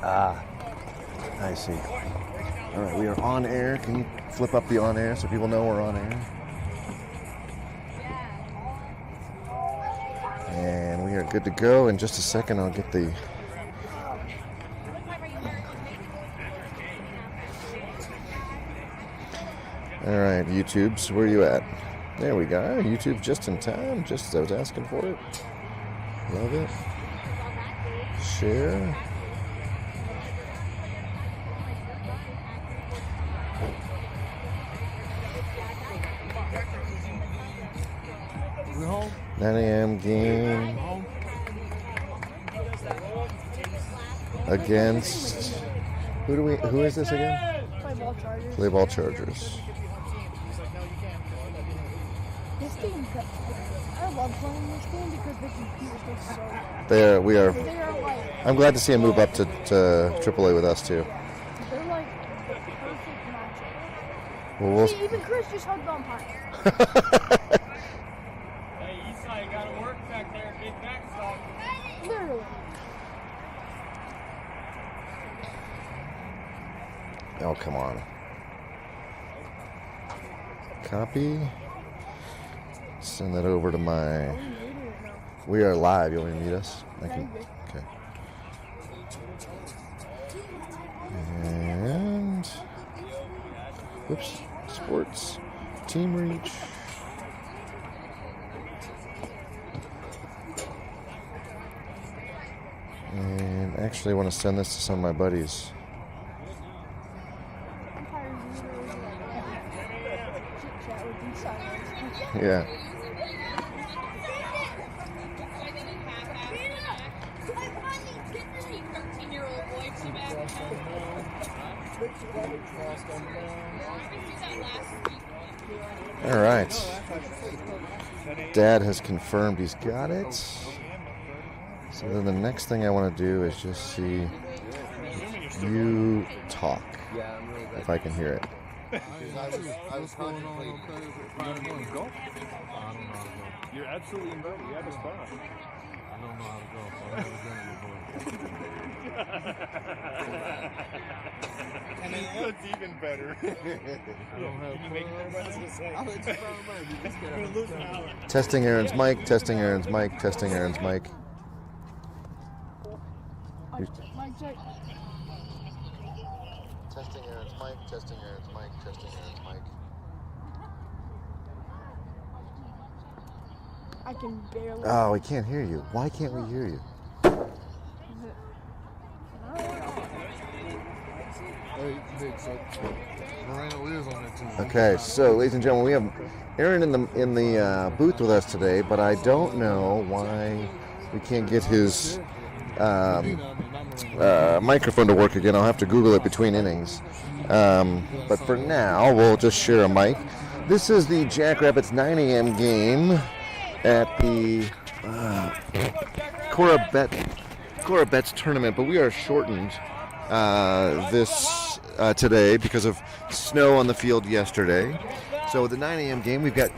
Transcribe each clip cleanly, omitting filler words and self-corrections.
Ah, I see. All right, we are on air. Can you flip up the on air so people know we're on air? And we are good to go. In just a second, I'll get the... All right, YouTubes, where are you at? There we go. YouTube just in time, just as I was asking for it. Love it. Share. We home? 9 a.m. game against who is this again? Play Ball Chargers. This game, I love playing this game because they compete with us so. We are. They are like. I'm glad to see him move up to AAA with us too. They're like the perfect matchup. Well, See, even Chris just hugged the umpire. Hey, Esai, you gotta work back there. Big backstop. Literally. Oh, come on. Copy. Send that over to my... We are live. You want me to meet us? Okay. And... Whoops. Sports. Team reach. And actually I want to send this to some of my buddies. Yeah. All right. Dad has confirmed he's got it. So then the next thing I want to do is just see you talk, if I can hear it. I was contemplating. You want to go? I don't know how to go. You're absolutely invited. You have a spot. I don't know how to go. I've never done it before. And that's even better. I don't have. Can you make it there? I was gonna say. I'll let you find mine. Testing Aaron's mic. Testing Aaron's mic. Testing Aaron's mic. Mic check. Testing Aaron's mic. Testing Aaron's mic. Testing Aaron's mic. I can barely. Oh, we can't hear you. Why can't we hear you? Okay, so ladies and gentlemen, we have Aaron in the booth with us today, but I don't know why we can't get his microphone to work again. I'll have to Google it between innings. But for now, we'll just share a mic. This is the Jackrabbits 9 a.m. game at the Cora Betts tournament, but we are shortened this today because of snow on the field yesterday. So the 9 a.m. game, we've got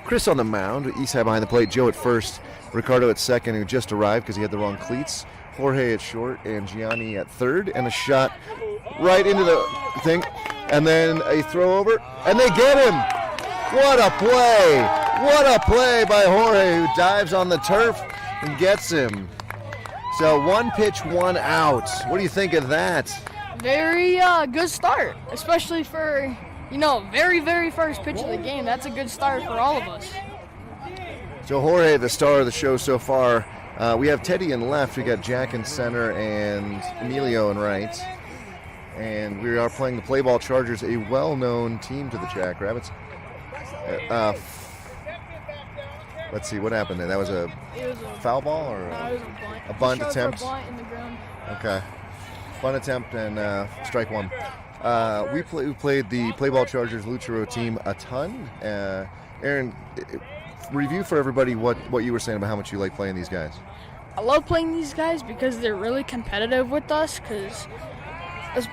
Chris on the mound, Esai behind the plate, Joe at first, Ricardo at second, who just arrived because he had the wrong cleats, Jorge at short, and Gianni at third, and a shot right into the thing, and then a throw over, and they get him! What a play! What a play by Jorge, who dives on the turf and gets him. So 1 pitch, 1 out. What do you think of that? Very good start, especially for, very, very first pitch of the game. That's a good start for all of us. So Jorge, the star of the show so far. We have Teddy in left. We got Jack in center and Emilio in right. And we are playing the Play Ball Chargers, a well-known team to the Jackrabbits. Let's see, what happened there? That was a foul ball or a bunt attempt? Okay. Bunt attempt and strike one. We played the Play Ball Chargers Lucero team a ton. Aaron, review for everybody what you were saying about how much you like playing these guys. I love playing these guys because they're really competitive with us,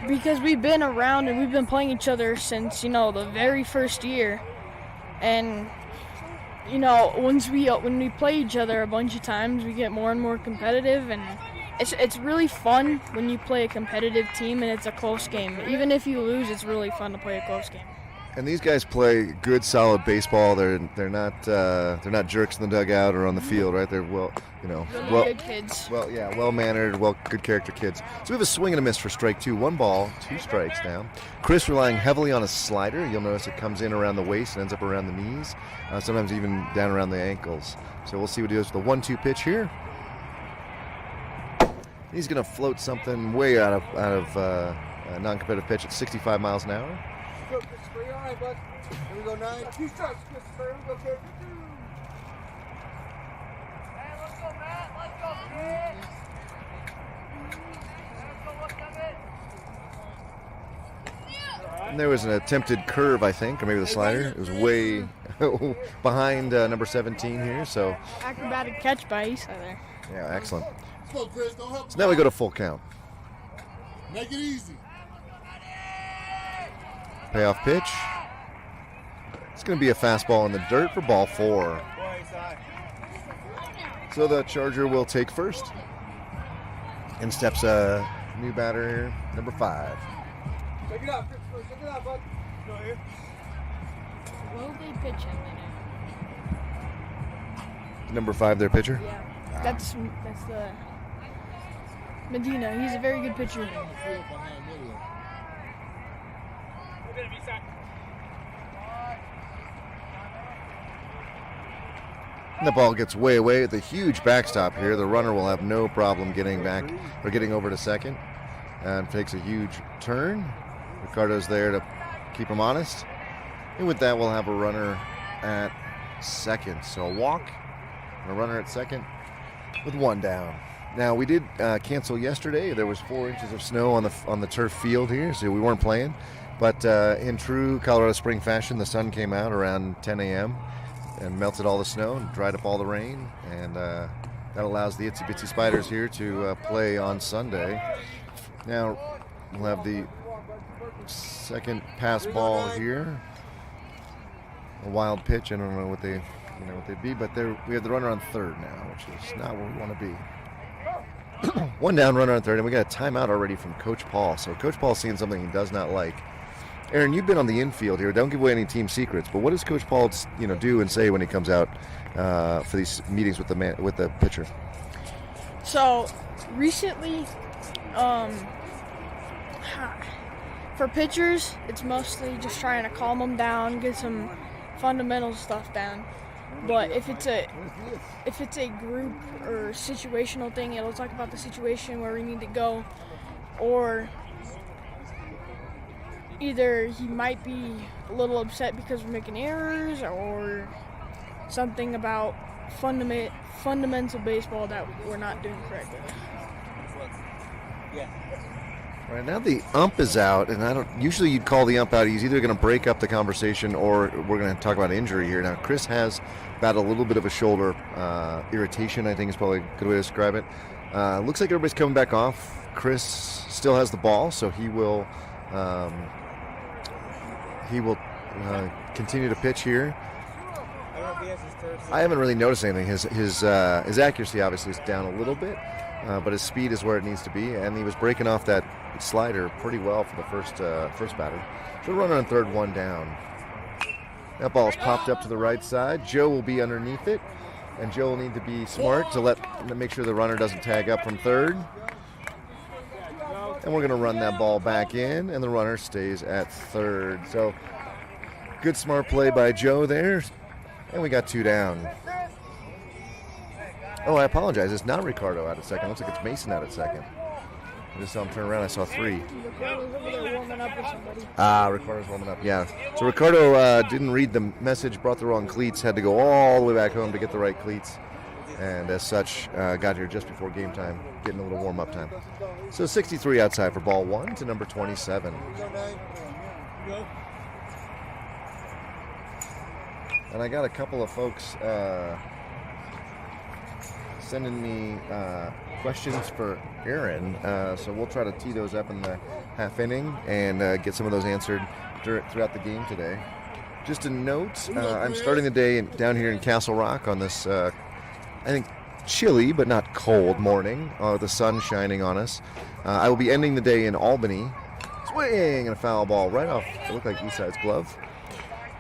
because we've been around and we've been playing each other since, the very first year. And, when we play each other a bunch of times, we get more and more competitive, and it's really fun when you play a competitive team and it's a close game. Even if you lose, it's really fun to play a close game. And these guys play good, solid baseball. They're not jerks in the dugout or on the field, right? They're Good kids. well mannered, good character kids. So we have a swing and a miss for strike 2. 1 ball, 2 strikes now. Chris relying heavily on a slider. You'll notice it comes in around the waist and ends up around the knees, sometimes even down around the ankles. So we'll see what he does with the 1-2 pitch here. He's going to float something way out of a non-competitive pitch at 65 miles an hour. Go, Christopher. You all right, bud? Here we go, 9. 2 strikes, Christopher. Here we go, kid. And there was an attempted curve, I think, or maybe the slider. It was way behind number 17 here. So Acrobatic catch by Isa there. yeah, excellent. Let's go, Chris. Don't help So now we go to full count. Make it easy. Payoff pitch. It's going to be a fastball in the dirt for ball 4. So the Charger will take first. In steps a new batter here, number 5. Check it out, Christopher. Check it out, bud. Go here. Will they pitch him Number 5, their pitcher. Yeah. That's the Medina. He's a very good pitcher. The ball gets way away at the huge backstop here. The runner will have no problem getting back or getting over to second, and takes a huge turn. Ricardo's there to keep him honest. And with that, we'll have a runner at second. So a walk and a runner at second with 1 down. Now we did cancel yesterday. There was 4 inches of snow on the turf field here, so we weren't playing. But in true Colorado spring fashion, the sun came out around 10 a.m. and melted all the snow and dried up all the rain, and that allows the Itsy Bitsy Spiders here to play on Sunday. Now we'll have the second pass ball here. A wild pitch. I don't know what they'd be, but we have the runner on third now, which is not where we want to be. 1 down, runner on third, and we got a timeout already from Coach Paul. So Coach Paul's seeing something he does not like. Aaron, you've been on the infield here. Don't give away any team secrets, but what does Coach Paul, do and say when he comes out for these meetings with the pitcher? So recently, for pitchers, it's mostly just trying to calm them down, get some fundamental stuff down. But if it's a group or situational thing, it'll talk about the situation where we need to go, or either he might be a little upset because we're making errors, or something about fundamental baseball that we're not doing correctly. Right now the ump is out, and usually you'd call the ump out. He's either going to break up the conversation or we're going to talk about injury here. Now Chris has battled a little bit of a shoulder irritation, I think is probably a good way to describe it. Looks like everybody's coming back off. Chris still has the ball, so he will continue to pitch here. I haven't really noticed anything. His accuracy obviously is down a little bit, but his speed is where it needs to be, and he was breaking off that slider pretty well for the first batter. So runner on third, 1 down. That ball is popped up to the right side. Joe will be underneath it, and Joe will need to be smart to make sure the runner doesn't tag up from third. And we're going to run that ball back in, and the runner stays at third. So good smart play by Joe there, and we got 2 down. Oh, I apologize. It's not Ricardo out at second. Looks like it's Mason out at second. I just saw him turn around. I saw 3. Ricardo's over there warming up with somebody. Ricardo's warming up. Yeah. So Ricardo didn't read the message, brought the wrong cleats, had to go all the way back home to get the right cleats, and as such, got here just before game time, getting a little warm-up time. So 63 outside for ball 1 to number 27. And I got a couple of folks sending me questions for Aaron, so we'll try to tee those up in the half inning and get some of those answered throughout the game today. Just a note, I'm starting the day down here in Castle Rock on this, I think, chilly but not cold morning. The sun shining on us. I will be ending the day in Albany. Swing and a foul ball right off. It looked like Eastside's glove.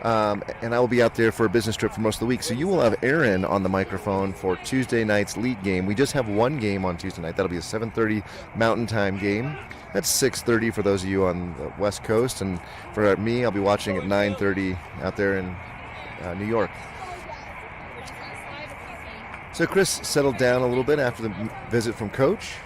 And I will be out there for a business trip for most of the week. So you will have Aaron on the microphone for Tuesday night's league game. We just have one game on Tuesday night. That'll be a 7:30 Mountain Time game. That's 6:30 for those of you on the West Coast. And for me, I'll be watching at 9:30 out there in New York. So Chris settled down a little bit after the visit from Coach.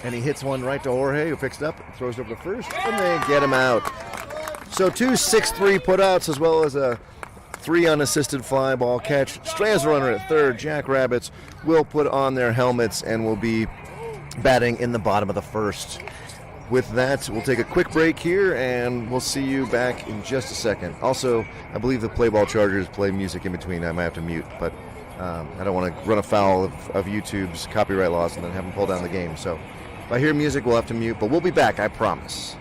And he hits one right to Jorge, who picks it up, throws it over to first, and they get him out. So 2 6-3 putouts, as well as a 3 unassisted fly ball catch. Strands the runner at third. Jackrabbits will put on their helmets and will be batting in the bottom of the first. With that, we'll take a quick break here, and we'll see you back in just a second. Also, I believe the Play Ball Chargers play music in between. I might have to mute, but I don't want to run afoul of YouTube's copyright laws and then have them pull down the game. So if I hear music, we'll have to mute, but we'll be back, I promise.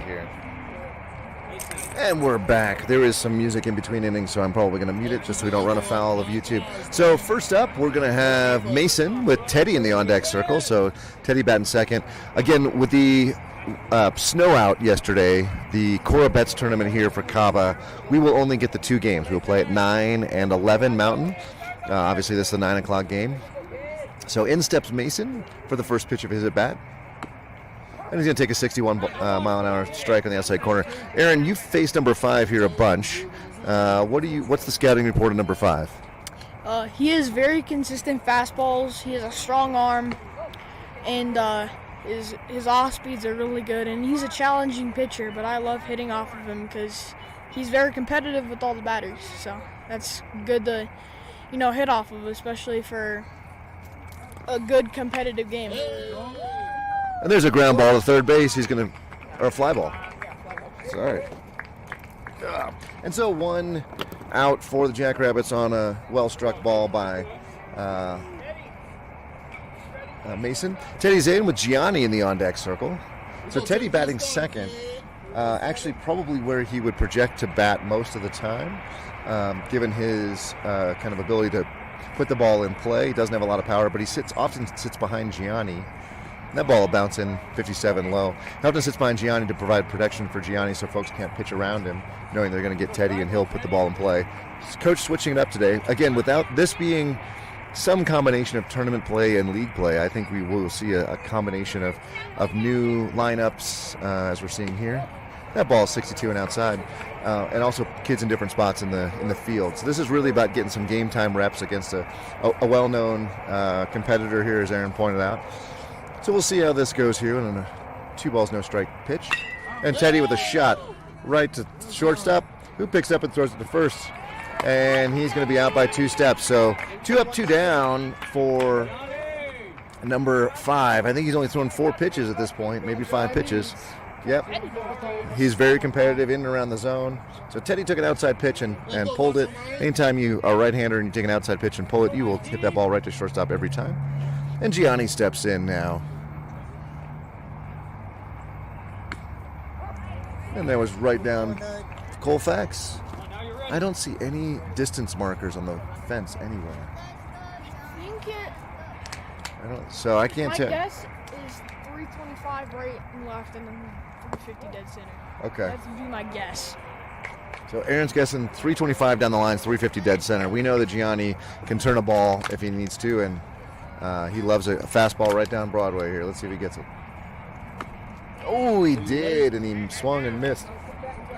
Here. And we're back. There is some music in between innings, so I'm probably going to mute it just so we don't run afoul of YouTube. So first up, we're going to have Mason with Teddy in the on-deck circle. So Teddy batting second. Again, with the snow out yesterday, the Cora Bets tournament here for Cava, we will only get the 2 games. We'll play at 9 and 11 Mountain. Obviously, this is the 9 o'clock game. So in steps Mason for the first pitch of his at-bat. And he's going to take a 61 mile an hour strike on the outside corner. Aaron, you've faced number 5 here a bunch. What's the scouting report of number 5? He has very consistent fastballs. He has a strong arm, and his off speeds are really good. And he's a challenging pitcher, but I love hitting off of him because he's very competitive with all the batters. So that's good to, hit off of, especially for a good competitive game. And there's a ground ball to third base. Or a fly ball. Sorry. And so 1 out for the Jackrabbits on a well-struck ball by Mason. Teddy Zane with Gianni in the on-deck circle. So Teddy batting second. Actually, probably where he would project to bat most of the time, given his kind of ability to put the ball in play. He doesn't have a lot of power, but he often sits behind Gianni. That ball will bounce in 57 low. Helton sits behind Gianni to provide protection for Gianni so folks can't pitch around him, knowing they're going to get Teddy and he'll put the ball in play. Coach switching it up today. Again, without this being some combination of tournament play and league play, I think we will see a combination of new lineups as we're seeing here. That ball is 62 and outside, and also kids in different spots in the field. So this is really about getting some game time reps against a well-known competitor here, as Aaron pointed out. So we'll see how this goes here on a 2 balls, no strike pitch. And Teddy with a shot right to shortstop, who picks up and throws it to first. And he's going to be out by 2 steps. So 2 up, 2 down for number 5. I think he's only thrown 4 pitches at this point, maybe 5 pitches. Yep. He's very competitive in and around the zone. So Teddy took an outside pitch and pulled it. Anytime you are a right-hander and you take an outside pitch and pull it, you will hit that ball right to shortstop every time. And Gianni steps in now. And that was right down Colfax. I don't see any distance markers on the fence anywhere. I think So I can't my tell. guess is 325 right and left, and then 350 dead center. Okay. That's be my guess. So Aaron's guessing 325 down the lines, 350 dead center. We know that Gianni can turn a ball if he needs to, and he loves a fastball right down Broadway here. Let's see if he gets it. Oh, he did, and he swung and missed.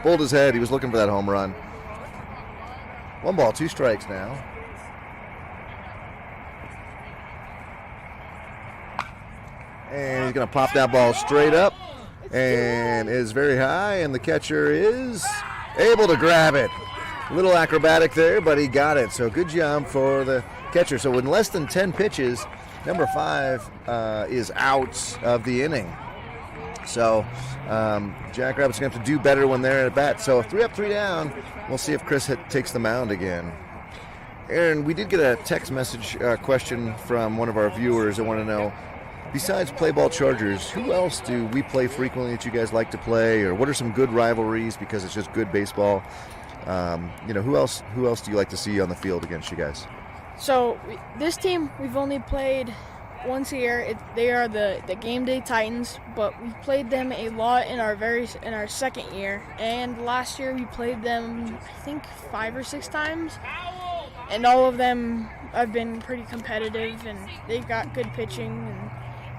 Pulled his head. He was looking for that home run. 1 ball, 2 strikes now. And he's going to pop that ball straight up and is very high, and the catcher is able to grab it. A little acrobatic there, but he got it. So good job for the catcher. So in less than 10 pitches, number 5 is out of the inning. So Jackrabbits going to have to do better when they're at bat. So 3 up, 3 down. We'll see if Chris takes the mound again. Aaron, we did get a text message question from one of our viewers that want to know, besides Play Ball Chargers, who else do we play frequently that you guys like to play, or what are some good rivalries because it's just good baseball? Who else do you like to see on the field against you guys? So this team we've only played once a year. They are the Game Day Titans, but we played them a lot in our second year. And last year we played them, I think, 5 or 6 times, and all of them have been pretty competitive, and they've got good pitching. And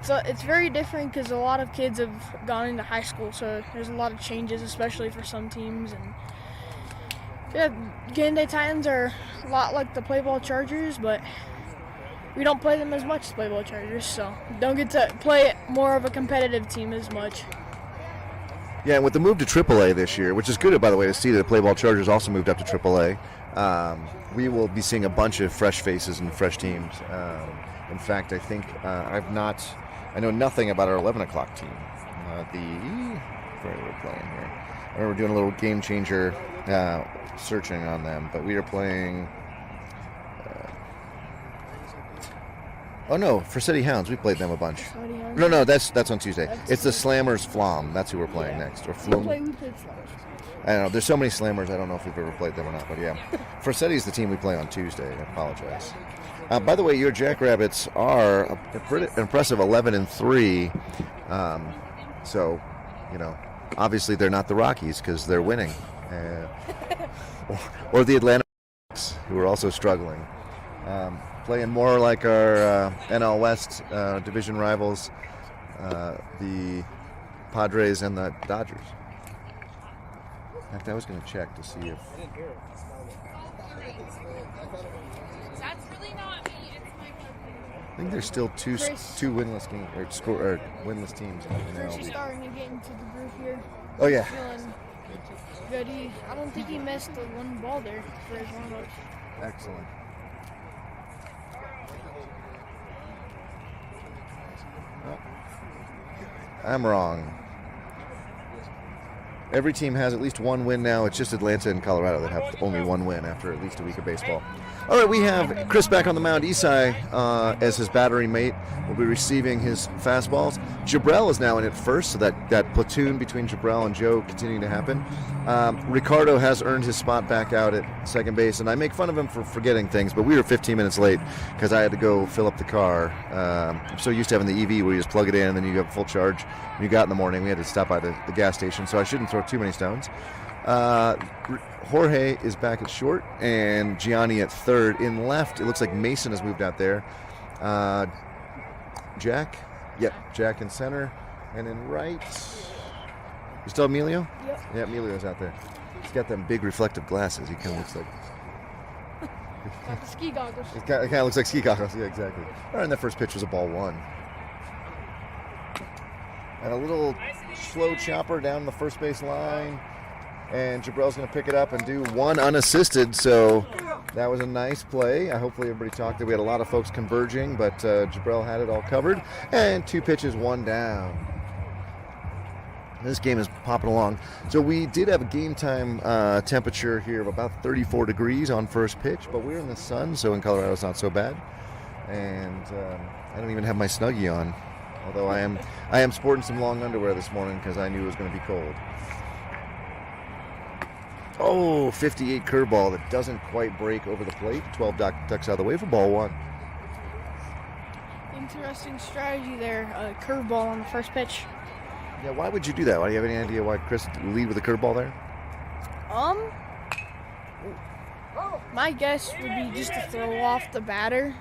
so it's very different because a lot of kids have gone into high school, so there's a lot of changes, especially for some teams. And yeah, Game Day Titans are a lot like the Play Ball Chargers, but we don't play them as much as Play Ball Chargers, so don't get to play more of a competitive team as much. Yeah, and with the move to AAA this year, which is good, by the way, to see that the Play Ball Chargers also moved up to AAA, we will be seeing a bunch of fresh faces and fresh teams. In fact, I think I know nothing about our 11 o'clock team. Where we're playing here. I remember doing a little game changer searching on them, but we are playing. For City Hounds, we played them a bunch. No, that's on Tuesday. It's the Slammers Flom. That's who we're playing next. Or Flume. We played Flash. I don't know. There's so many Slammers. I don't know if we've ever played them or not. But yeah, Forseti's the team we play on Tuesday. I apologize. By the way, your Jackrabbits are a pretty impressive 11-3. So, obviously they're not the Rockies because they're winning, or the Atlanta Hawks, who are also struggling. Playing more like our NL West division rivals, the Padres and the Dodgers. In fact, I was going to check to see if. That's really not me. It's my I think there's still two winless games or winless teams in the Chris is MLB. starting to get into the groove here. Oh yeah. Feeling good. I don't think he missed the 1 ball there for his warm-up. Excellent. I'm wrong. Every team has at least 1 win now. It's just Atlanta and Colorado that have only 1 win after at least a week of baseball. All right, we have Chris back on the mound. Isai as his battery mate will be receiving his fastballs. Jabrell is now in at first, so that platoon between Jabrell and Joe continuing to happen. Ricardo has earned his spot back out at second base, and I make fun of him for forgetting things, but we were 15 minutes late because I had to go fill up the car. I'm so used to having the EV where you just plug it in and then you have full charge. When you got in the morning, we had to stop by the gas station, so I shouldn't throw too many stones. Jorge is back at short and Gianni at third. In left, it looks like Mason has moved out there. Jack? Yep, Jack in center. And in right, you still Emilio? Yep. Yeah, Emilio's out there. He's got them big reflective glasses. He kind of looks like... Got the ski goggles. It kind of looks like ski goggles. Yeah, exactly. All right, and that first pitch was a ball one. And a little slow chopper down the first base line. And Jabrell's going to pick it up and do one unassisted, so that was a nice play. Hopefully everybody talked that we had a lot of folks converging, but Jabrell had it all covered. And 2 pitches, 1 down. This game is popping along. So we did have a game time temperature here of about 34 degrees on first pitch, but we're in the sun, so in Colorado it's not so bad. And I don't even have my Snuggie on, although I am sporting some long underwear this morning because I knew it was going to be cold. Oh, 58 curveball that doesn't quite break over the plate. 12 ducks out of the way for ball one. Interesting strategy there. Curveball on the first pitch. Yeah, why would you do that? Why do you have any idea why Chris lead with a curveball there? My guess would be just to throw off the batter,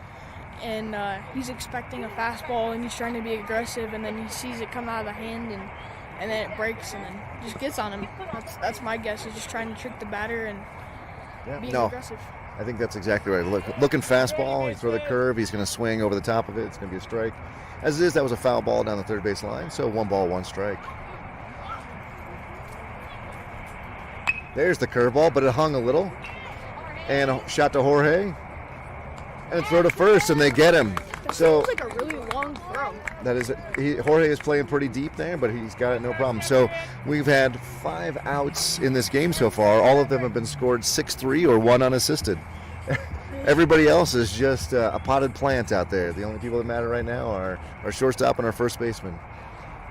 and he's expecting a fastball, and he's trying to be aggressive, and then he sees it come out of the hand, and then it breaks, and then just gets on him. That's my guess. He's just trying to trick the batter and being aggressive. I think that's exactly right. Looking fastball, you throw the curve, he's going to swing over the top of it. It's going to be a strike. As it is, that was a foul ball down the third base line, so 1 ball, 1 strike. There's the curveball, but it hung a little. And a shot to Jorge. And throw to first, and they get him. So Sounds like a really long throw. that is it. Jorge is playing pretty deep there, but he's got it no problem. So we've had 5 outs in this game so far. All of them have been scored 6-3 or 1 unassisted. Everybody else is just a potted plant out there. The only people that matter right now are our shortstop and our first baseman.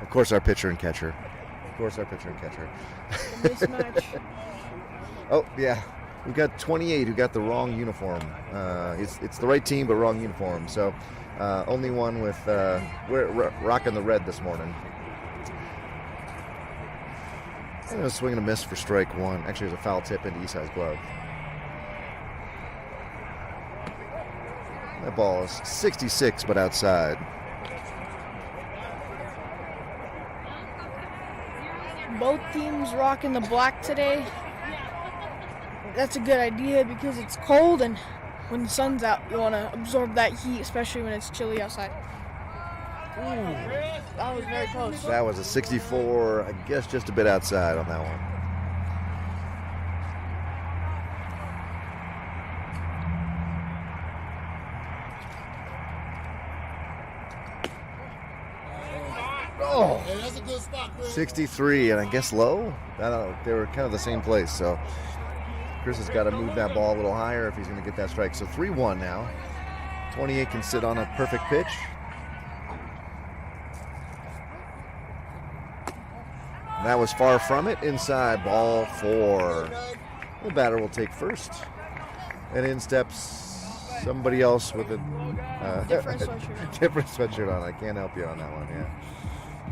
Of course, our pitcher and catcher. Mismatch. Oh, yeah. We've got 28 who got the wrong uniform. It's the right team, but wrong uniform. So only one with we're rocking the red this morning. And a swing and a miss for strike 1. Actually, there's a foul tip into Isai's glove. That ball is 66, but outside. Both teams rocking the black today. That's a good idea because it's cold, and when the sun's out, you want to absorb that heat, especially when it's chilly outside. Ooh, that was very close. That was a 64, I guess just a bit outside on that one. Oh, Hey, that's a good spot, Chris. 63, and I guess low? I don't know. They were kind of the same place, so Chris has got to move that ball a little higher if he's going to get that strike. So 3-1 now. 28 can sit on a perfect pitch. That was far from it. Inside, ball 4. The batter will take first. And in steps somebody else with a Different sweatshirt. different sweatshirt on. I can't help you on that one, yeah.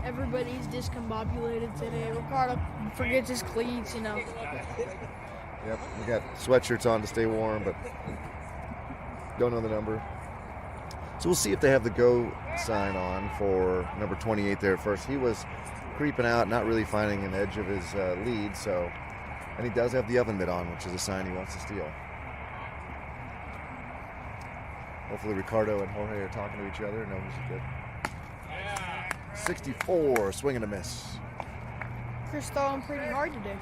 Everybody's discombobulated today. Ricardo forgets his cleats, Yep, we got sweatshirts on to stay warm, but don't know the number. So we'll see if they have the go sign on for number 28 there first. He was creeping out, not really finding an edge of his lead, so, and he does have the oven mitt on, which is a sign he wants to steal. Hopefully Ricardo and Jorge are talking to each other. No, he's good. 64, swing and a miss. Chris throwing pretty hard today.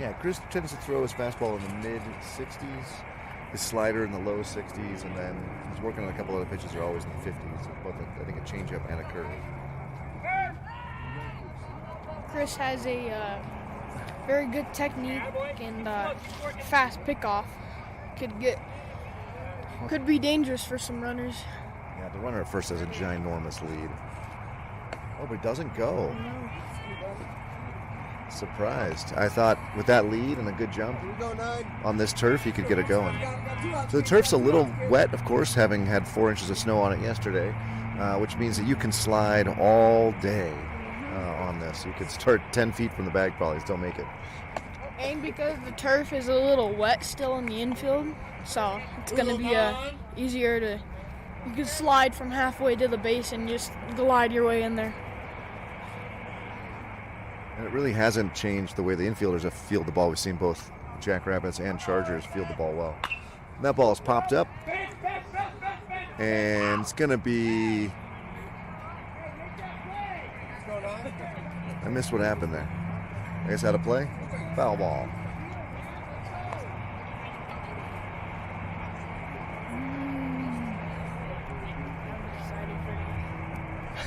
Yeah, Chris tends to throw his fastball in the mid-60s, his slider in the low 60s, and then he's working on a couple other pitches that are always in the 50s, both I think a changeup and a curve. Chris has a very good technique and fast pickoff. Could get Could be dangerous for some runners. Yeah, the runner at first has a ginormous lead. Oh, but he doesn't go. No. Surprised. I thought with that lead and a good jump Here we go, 9. on this turf, he could get it going. So the turf's a little wet, of course, having had 4 inches of snow on it yesterday, which means that you can slide all day on this. You could start 10 feet from the bag, probably still make it. And because the turf is a little wet still in the infield, so it's going to be easier to. You can slide from halfway to the base and just glide your way in there. And it really hasn't changed the way the infielders have fielded the ball. We've seen both Jackrabbits and Chargers field the ball well. And that ball is popped up. And it's going to be... I missed what happened there. I guess how to play? Foul ball.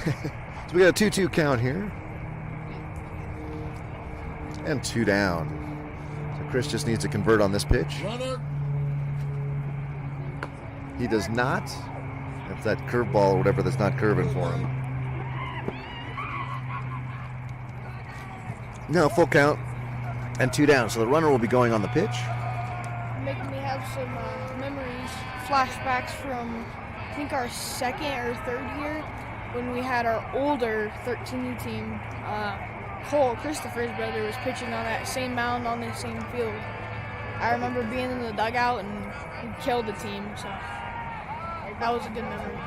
So we got a 2-2 count here. And 2 down. So Chris just needs to convert on this pitch. Runner. He does not. That's that curveball or whatever that's not curving for him. No, full count. And 2 down. So the runner will be going on the pitch. Making me have some memories, flashbacks from, I think, our 2nd or 3rd year when we had our older 13U team. Cole, Christopher's brother, was pitching on that same mound on the same field. I remember being in the dugout and we killed the team, so that was a good memory.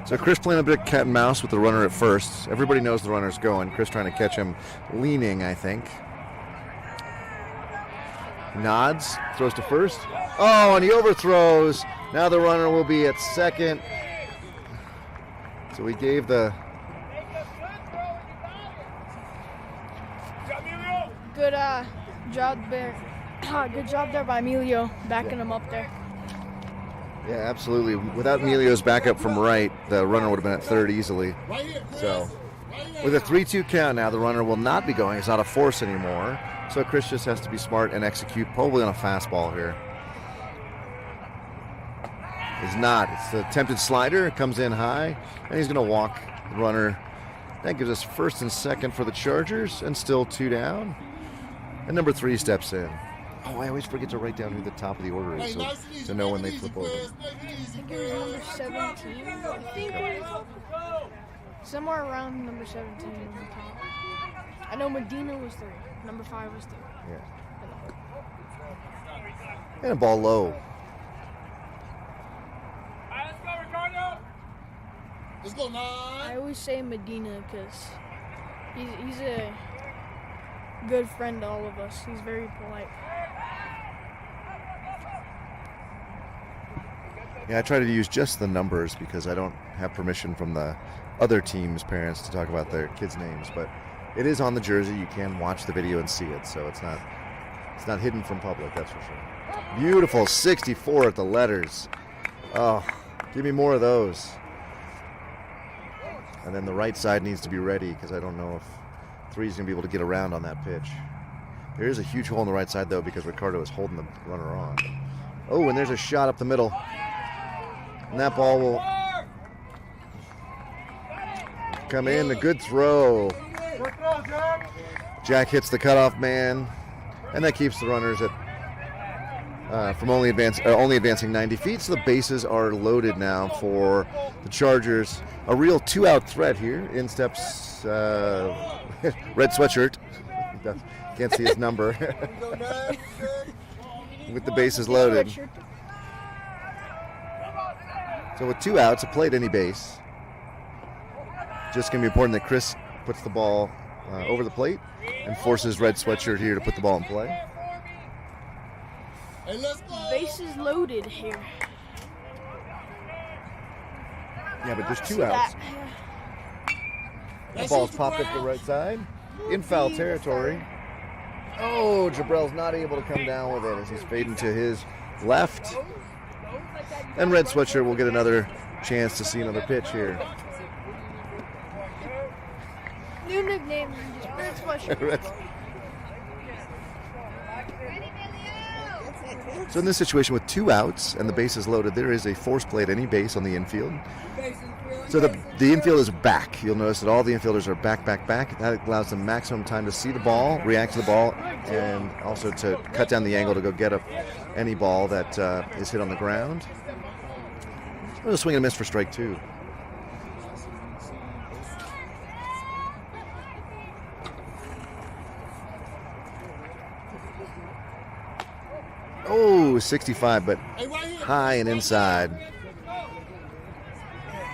So Chris playing a bit of cat and mouse with the runner at first. Everybody knows the runner's going. Chris trying to catch him leaning, I think. Nods, throws to first. Oh, and he overthrows. Now the runner will be at second. So he gave the... Good job there. Good job there by Emilio, backing him up there. Yeah, absolutely. Without Emilio's backup from right, the runner would have been at third easily. Right here, Chris. So Right here. with a 3-2 count now, the runner will not be going. It's not a force anymore. So Chris just has to be smart and execute, probably on a fastball here. It's not. It's the attempted slider. It comes in high, and he's going to walk the runner. That gives us first and second for the Chargers, and still 2 down. And number 3 steps in. Oh, I always forget to write down who the top of the order is, Hey, so nice and easy. to know when they Make it flip easy, over. Chris. Make it easy, I think it was Chris. number 17. I think somewhere around number 17 on the top. I know Medina was 3. Number 5 was 3. Yeah. And a ball low. Let's go, 9. I always say Medina because he's a good friend to all of us. He's very polite. Yeah, I try to use just the numbers because I don't have permission from the other team's parents to talk about their kids' names. But it is on the jersey. You can watch the video and see it, so it's not hidden from public. That's for sure. Beautiful 64 at the letters. Oh, give me more of those. And then the right side needs to be ready because I don't know if 3's going to be able to get around on that pitch. There is a huge hole on the right side, though, because Ricardo is holding the runner on. Oh, and there's a shot up the middle. And that ball will come in. A good throw. Jack hits the cutoff man, and that keeps the runners at from only advancing 90 feet. So the bases are loaded now for the Chargers. A real 2-out threat here. In steps red sweatshirt. Can't see his number. Go, 9. With the bases loaded. So with 2 outs, a play at any base. Just going to be important that Chris puts the ball over the plate and forces red sweatshirt here to put the ball in play. Hey, let's go. Bases loaded here. Yeah, but there's 2 So outs. that- The ball's popped up the right side. In foul territory. Oh, Jabrell's not able to come down with it as he's fading to his left. And red sweatshirt will get another chance to see another pitch here. New nickname, just Red Sweatshirt. Red- So in this situation with 2 outs and the bases loaded, there is a force play at any base on the infield. So the infield is back. You'll notice that all the infielders are back. That allows them maximum time to see the ball, react to the ball, and also to cut down the angle to go get any ball that is hit on the ground. A swing and a miss for strike 2. Oh, 65, but high and inside.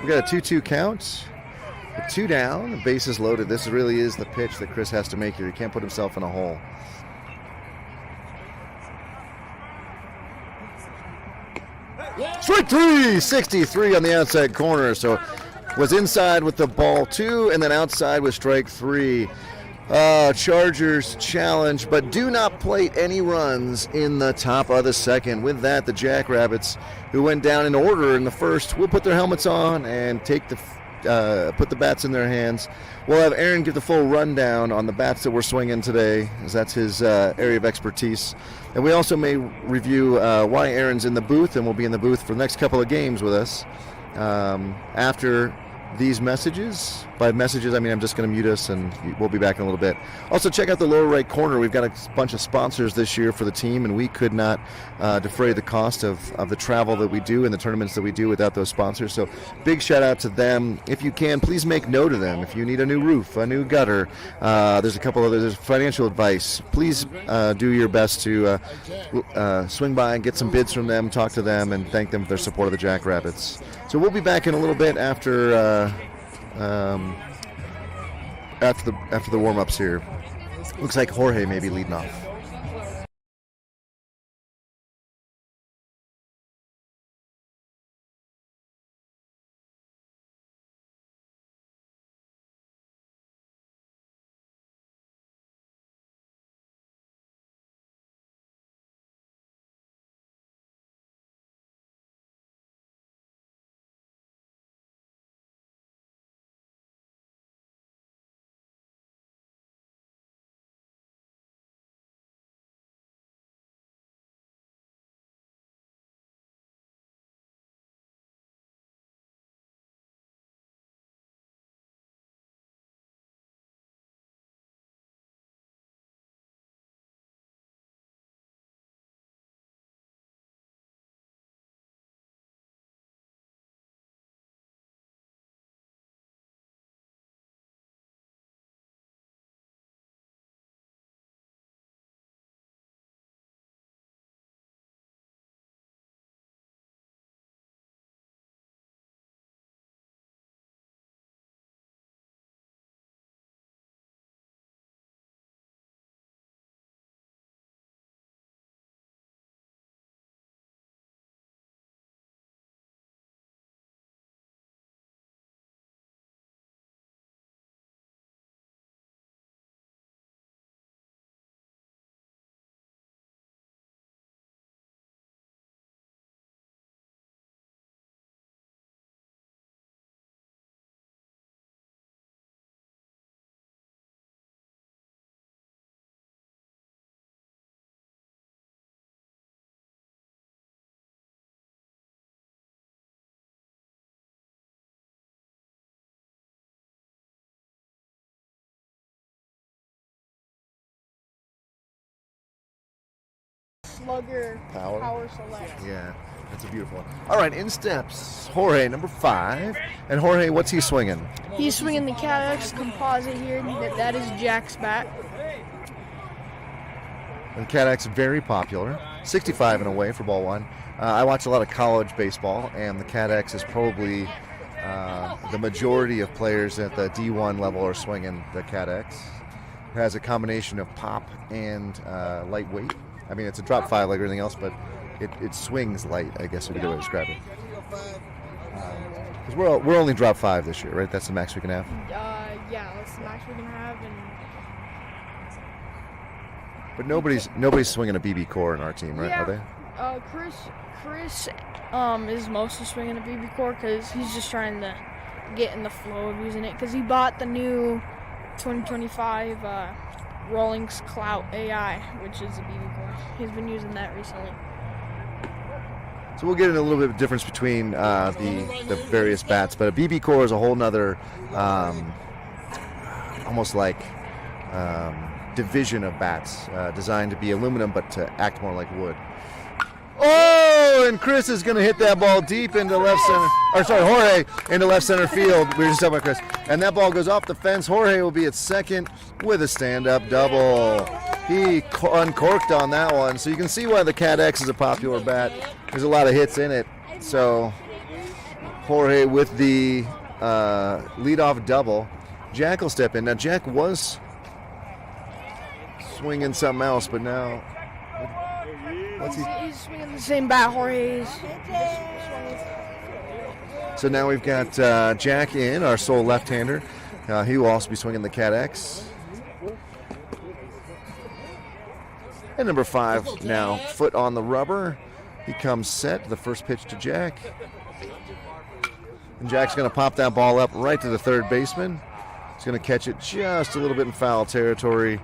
We got a 2-2 count. With 2 down, the bases loaded. This really is the pitch that Chris has to make here. He can't put himself in a hole. Strike 3, 63 on the outside corner. So was inside with the ball 2 and then outside with strike 3. Chargers challenge, but do not plate any runs in the top of the second. With that, the Jackrabbits, who went down in order in the first, will put their helmets on and take put the bats in their hands. We'll have Aaron give the full rundown on the bats that we're swinging today, as that's his area of expertise. And we also may review why Aaron's in the booth, and will be in the booth for the next couple of games with us after these messages. By messages, I mean I'm just going to mute us, and we'll be back in a little bit. Also, check out the lower right corner. We've got a bunch of sponsors this year for the team, and we could not defray the cost of the travel that we do and the tournaments that we do without those sponsors. So big shout out to them. If you can, please make note of them. If you need a new roof, a new gutter, there's a couple others, there's financial advice. Please do your best to swing by and get some bids from them, talk to them, and thank them for their support of the Jackrabbits. So we'll be back in a little bit after the warm-ups here. Looks like Jorge may be leading off. Slugger Power Select. Yeah, that's a beautiful one. All right, in steps, Jorge, number 5. And Jorge, what's he swinging? He's swinging the CADX composite here. That is Jack's bat. And CADX very popular. 65 and away for ball 1. I watch a lot of college baseball, and the CADX is probably the majority of players at the D1 level are swinging the CADX. It has a combination of pop and lightweight. I mean, it's a drop 5 like everything else, but it swings light, I guess would be the way to describe it. Because we're only drop 5 this year, right? That's the max we can have? Yeah, that's the max we can have. But nobody's swinging a BB core in our team, right? Yeah, Are they? Chris is mostly swinging a BB core because he's just trying to get in the flow of using it, because he bought the new 2025 Rawlings Clout AI, which is a BB core. He's been using that recently. So we'll get into a little bit of difference between the various bats, but a BB core is a whole nother, almost like division of bats, designed to be aluminum but to act more like wood. Oh, and Chris is going to hit that ball deep into left center. Or sorry, Jorge into left center field. We were just talking about Chris. And that ball goes off the fence. Jorge will be at second with a stand-up double. He uncorked on that one. So you can see why the Cat X is a popular bat. There's a lot of hits in it. So Jorge with the leadoff double. Jack will step in. Now Jack was swinging something else, but now He's swinging the same bat Jorge is. So now we've got Jack in, our sole left-hander. He will also be swinging the Cat X. And number 5 now, foot on the rubber. He comes set, the first pitch to Jack. And Jack's going to pop that ball up right to the third baseman. He's going to catch it just a little bit in foul territory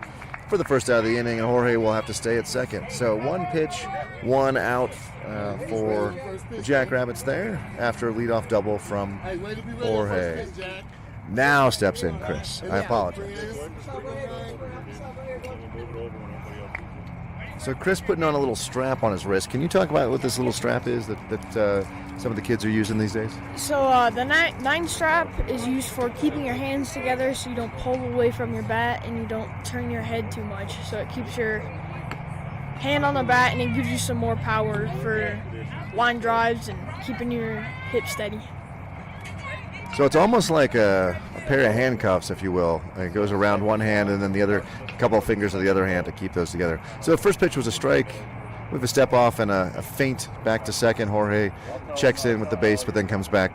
for the first out of the inning, and Jorge will have to stay at second. So 1 pitch, 1 out for the Jackrabbits there after a leadoff double from Jorge. Now steps in Chris. I apologize. So Chris putting on a little strap on his wrist. Can you talk about what this little strap is that some of the kids are using these days? So the 9 strap is used for keeping your hands together so you don't pull away from your bat and you don't turn your head too much. So it keeps your hand on the bat and it gives you some more power for line drives and keeping your hip steady. So it's almost like a pair of handcuffs, if you will. It goes around one hand and then the other couple of fingers of the other hand to keep those together. So the first pitch was a strike with a step off and a feint back to second. Jorge checks in with the base, but then comes back.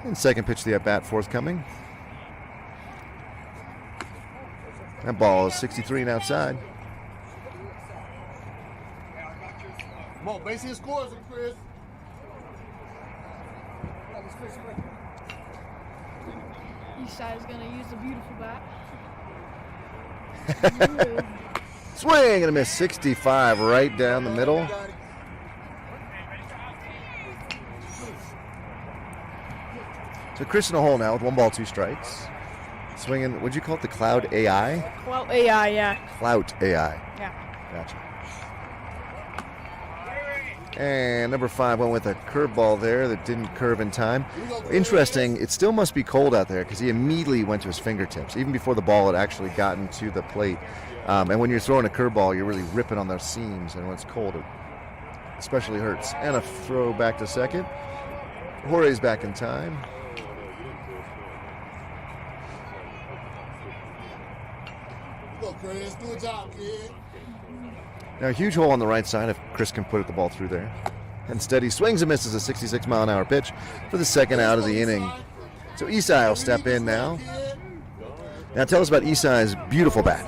And second pitch of the at-bat forthcoming. That ball is 63 and outside. Come on, base his scores, Chris. Eastside is going to use the beautiful bat. Swing and a miss, 65 right down the middle. So Chris in a hole now with 1 ball, 2 strikes. Swinging, what'd you call it, the Cloud AI? Well, AI, yeah. Clout AI. Yeah. Gotcha. And number 5 went with a curveball there that didn't curve in time. Interesting, it still must be cold out there because he immediately went to his fingertips, even before the ball had actually gotten to the plate. And when you're throwing a curveball, you're really ripping on those seams, and when it's cold, it especially hurts. And a throw back to second. Jorge's back in time. Go, Chris. Do a job, kid. Now a huge hole on the right side if Chris can put the ball through there. Instead, he swings and misses a 66-mile-an-hour pitch for the second out of the inning. So Isai will step in now. Now tell us about Isai's beautiful bat.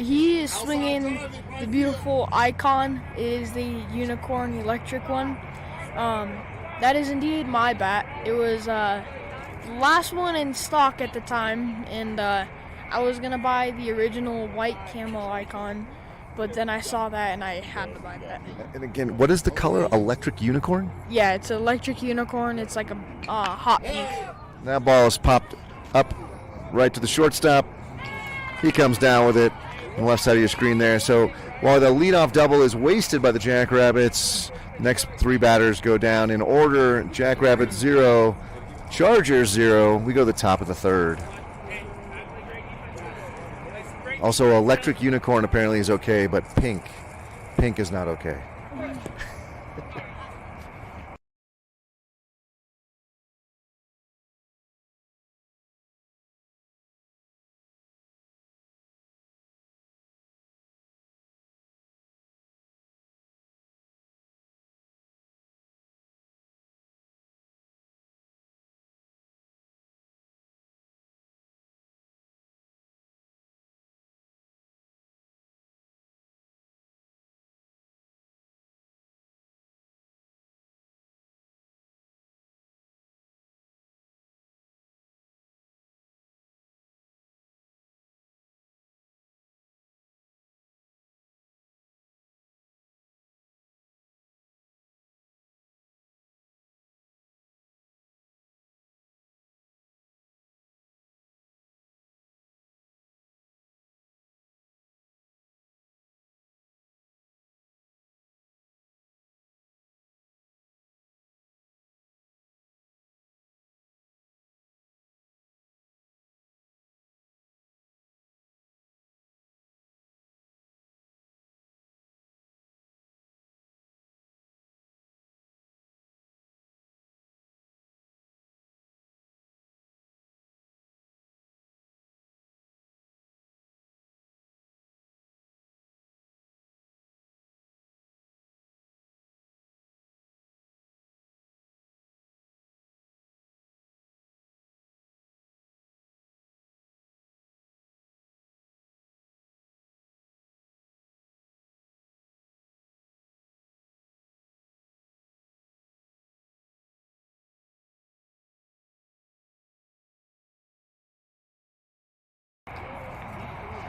He is swinging the beautiful Icon. It is the Unicorn Electric one. That is indeed my bat. It was the last one in stock at the time, and I was going to buy the original white camo Icon, but then I saw that and I had to buy that. And again, what is the color? Electric Unicorn? Yeah, it's an Electric Unicorn. It's like a hot pink. That ball is popped up right to the shortstop. He comes down with it on the left side of your screen there. So while the leadoff double is wasted by the Jackrabbits, next 3 batters go down in order. Jackrabbits 0, Chargers 0. We go to the top of the 3rd. Also, Electric Unicorn apparently is okay, but pink is not okay.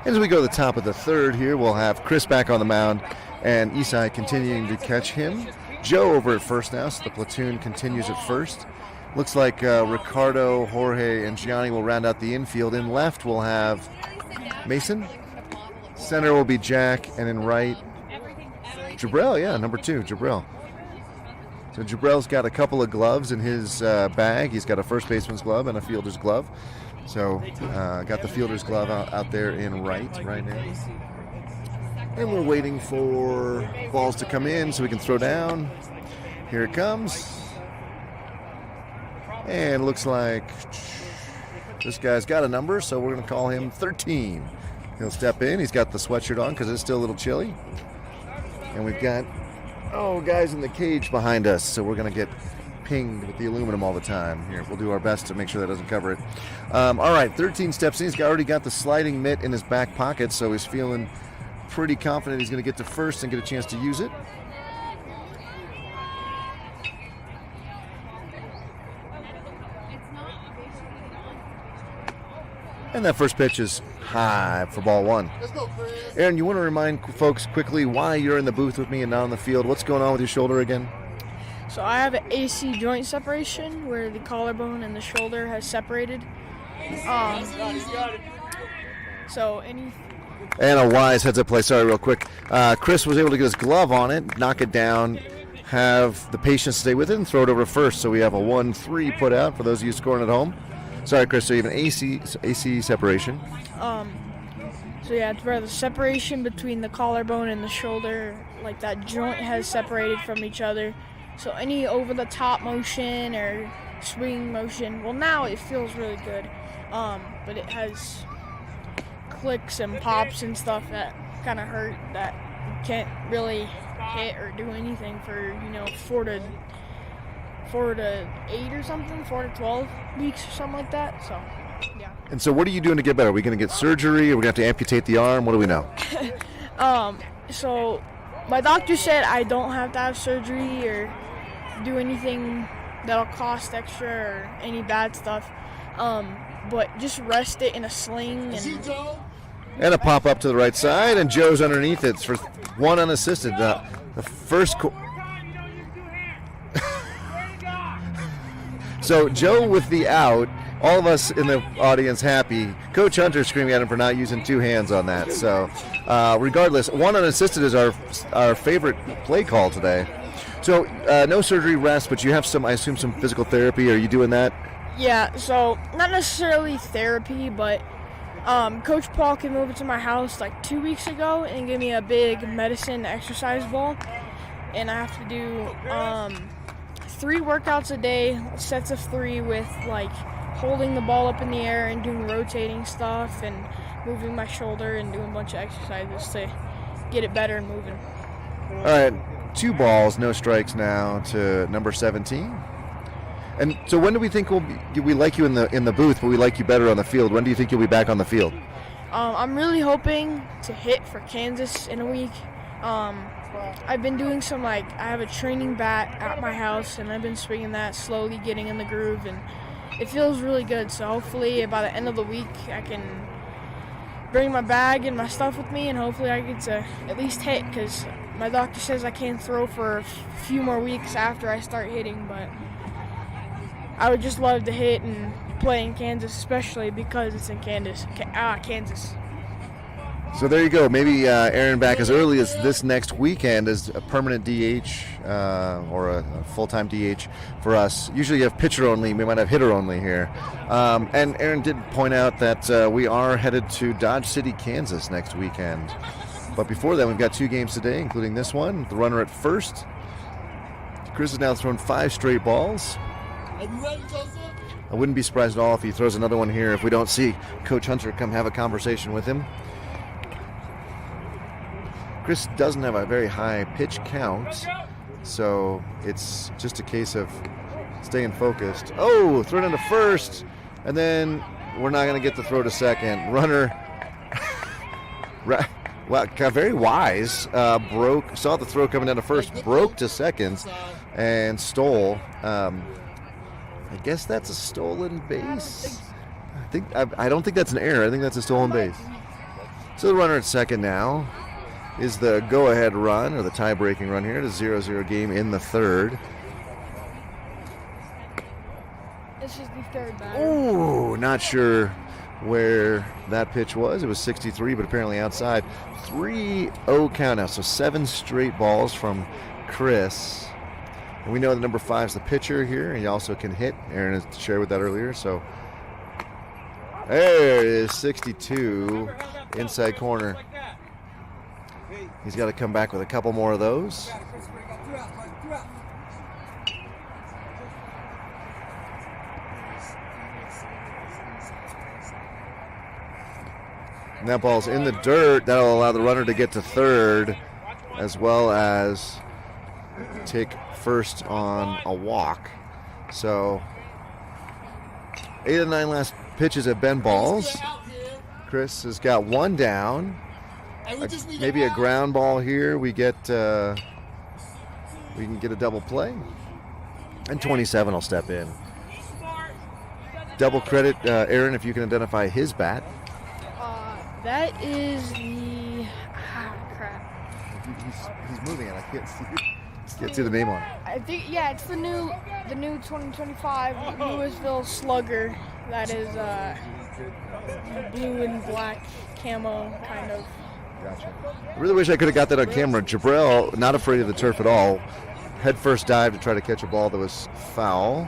As we go to the top of the third here, we'll have Chris back on the mound and Isai continuing to catch him. Joe over at first now, so the platoon continues at first. Looks like Ricardo, Jorge, and Gianni will round out the infield. In left, we'll have Mason. Center will be Jack, and in right, Jabril, yeah, number 2, Jabril. So Jabril's got a couple of gloves in his bag. He's got a first baseman's glove and a fielder's glove. So got the fielder's glove out there in right now. And we're waiting for balls to come in so we can throw down. Here it comes. And looks like this guy's got a number, so we're going to call him 13. He'll step in. He's got the sweatshirt on because it's still a little chilly. And we've got, guys in the cage behind us, so we're going to get pinged with the aluminum all the time. Here, we'll do our best to make sure that doesn't cover it. All right, 13 steps in. He's already got the sliding mitt in his back pocket, so he's feeling pretty confident he's going to get to first and get a chance to use it. And that first pitch is high for ball 1. Let's go, Chris. Aaron, you want to remind folks quickly why you're in the booth with me and not on the field? What's going on with your shoulder again? So I have an AC joint separation where the collarbone and the shoulder has separated. So any And a wise heads-up play. Sorry, real quick. Chris was able to get his glove on it, knock it down, have the patience stay with it, and throw it over to first. So we have a 1-3 put out for those of you scoring at home. Sorry, Chris. So you have an AC separation. So yeah, it's where the separation between the collarbone and the shoulder, like that joint has separated from each other. So any over-the-top motion or swing motion, well, now it feels really good. But it has clicks and pops and stuff that kind of hurt that you can't really hit or do anything for 4 to 8 or something, 4 to 12 weeks or something like that. So yeah. And so what are you doing to get better? Are we going to get surgery? Are we going to have to amputate the arm? What do we know? So my doctor said I don't have to have surgery or do anything that'll cost extra or any bad stuff. But just rest it in a sling And a pop up to the right side, and Joe's underneath it for 1 unassisted. The first. So Joe with the out. All of us in the audience happy. Coach Hunter screaming at him for not using 2 hands on that. So regardless, 1 unassisted is our favorite play call today. So no surgery, rest, but you have I assume some physical therapy. Are you doing that? Yeah, so not necessarily therapy, but Coach Paul came over to my house like 2 weeks ago and gave me a big medicine exercise ball. And I have to do 3 workouts a day, sets of 3 with like holding the ball up in the air and doing rotating stuff and moving my shoulder and doing a bunch of exercises to get it better and moving. All right, 2 balls, no strikes now to number 17. And so when do we think we like you in the booth, but we like you better on the field? When do you think you'll be back on the field? I'm really hoping to hit for Kansas in a week. I've been doing I have a training bat at my house, and I've been swinging that, slowly getting in the groove, and it feels really good. So hopefully by the end of the week, I can bring my bag and my stuff with me, and hopefully I get to at least hit, because my doctor says I can't throw for a few more weeks after I start hitting, but I would just love to hit and play in Kansas, especially because it's in Kansas. So there you go. Maybe Aaron back as early as this next weekend as a permanent DH or a full-time DH for us. Usually you have pitcher only. We might have hitter only here. And Aaron did point out that we are headed to Dodge City, Kansas next weekend. But before that, we've got 2 games today, including this one. The runner at first. Chris has now thrown 5 straight balls. Are you ready, Joseph? I wouldn't be surprised at all if he throws another one here if we don't see Coach Hunter come have a conversation with him. Chris doesn't have a very high pitch count, so it's just a case of staying focused. Oh, thrown into first, and then we're not going to get the throw to second. Runner, well, very wise, saw the throw coming down to first, broke to second, and stole. I guess that's a stolen base. I don't think that's an error. I think that's a stolen base. So the runner at second now is the go-ahead run, or the tie-breaking run here. It's a 0-0 game in the third. This is the third batter. Ooh, not sure where that pitch was. It was 63, but apparently outside. 3-0 count now, so 7 straight balls from Chris. And we know that number 5 is the pitcher here. He also can hit. Aaron has shared with that earlier. So there it is, 62, inside corner. He's got to come back with a couple more of those. And that ball's in the dirt. That'll allow the runner to get to third, as well as take first on a walk. So 8 of 9 last pitches have been balls. Chris has got one down. Maybe a ground ball here. We can get a double play. And 27 will step in. Double credit, Aaron, if you can identify his bat. That is the crap. He's moving it. I can't see the name on it. I think it's the new 2025 Louisville Slugger. That is blue and black camo kind of. Gotcha. I really wish I could have got that on camera. Jabril, not afraid of the turf at all. Head first dive to try to catch a ball that was foul.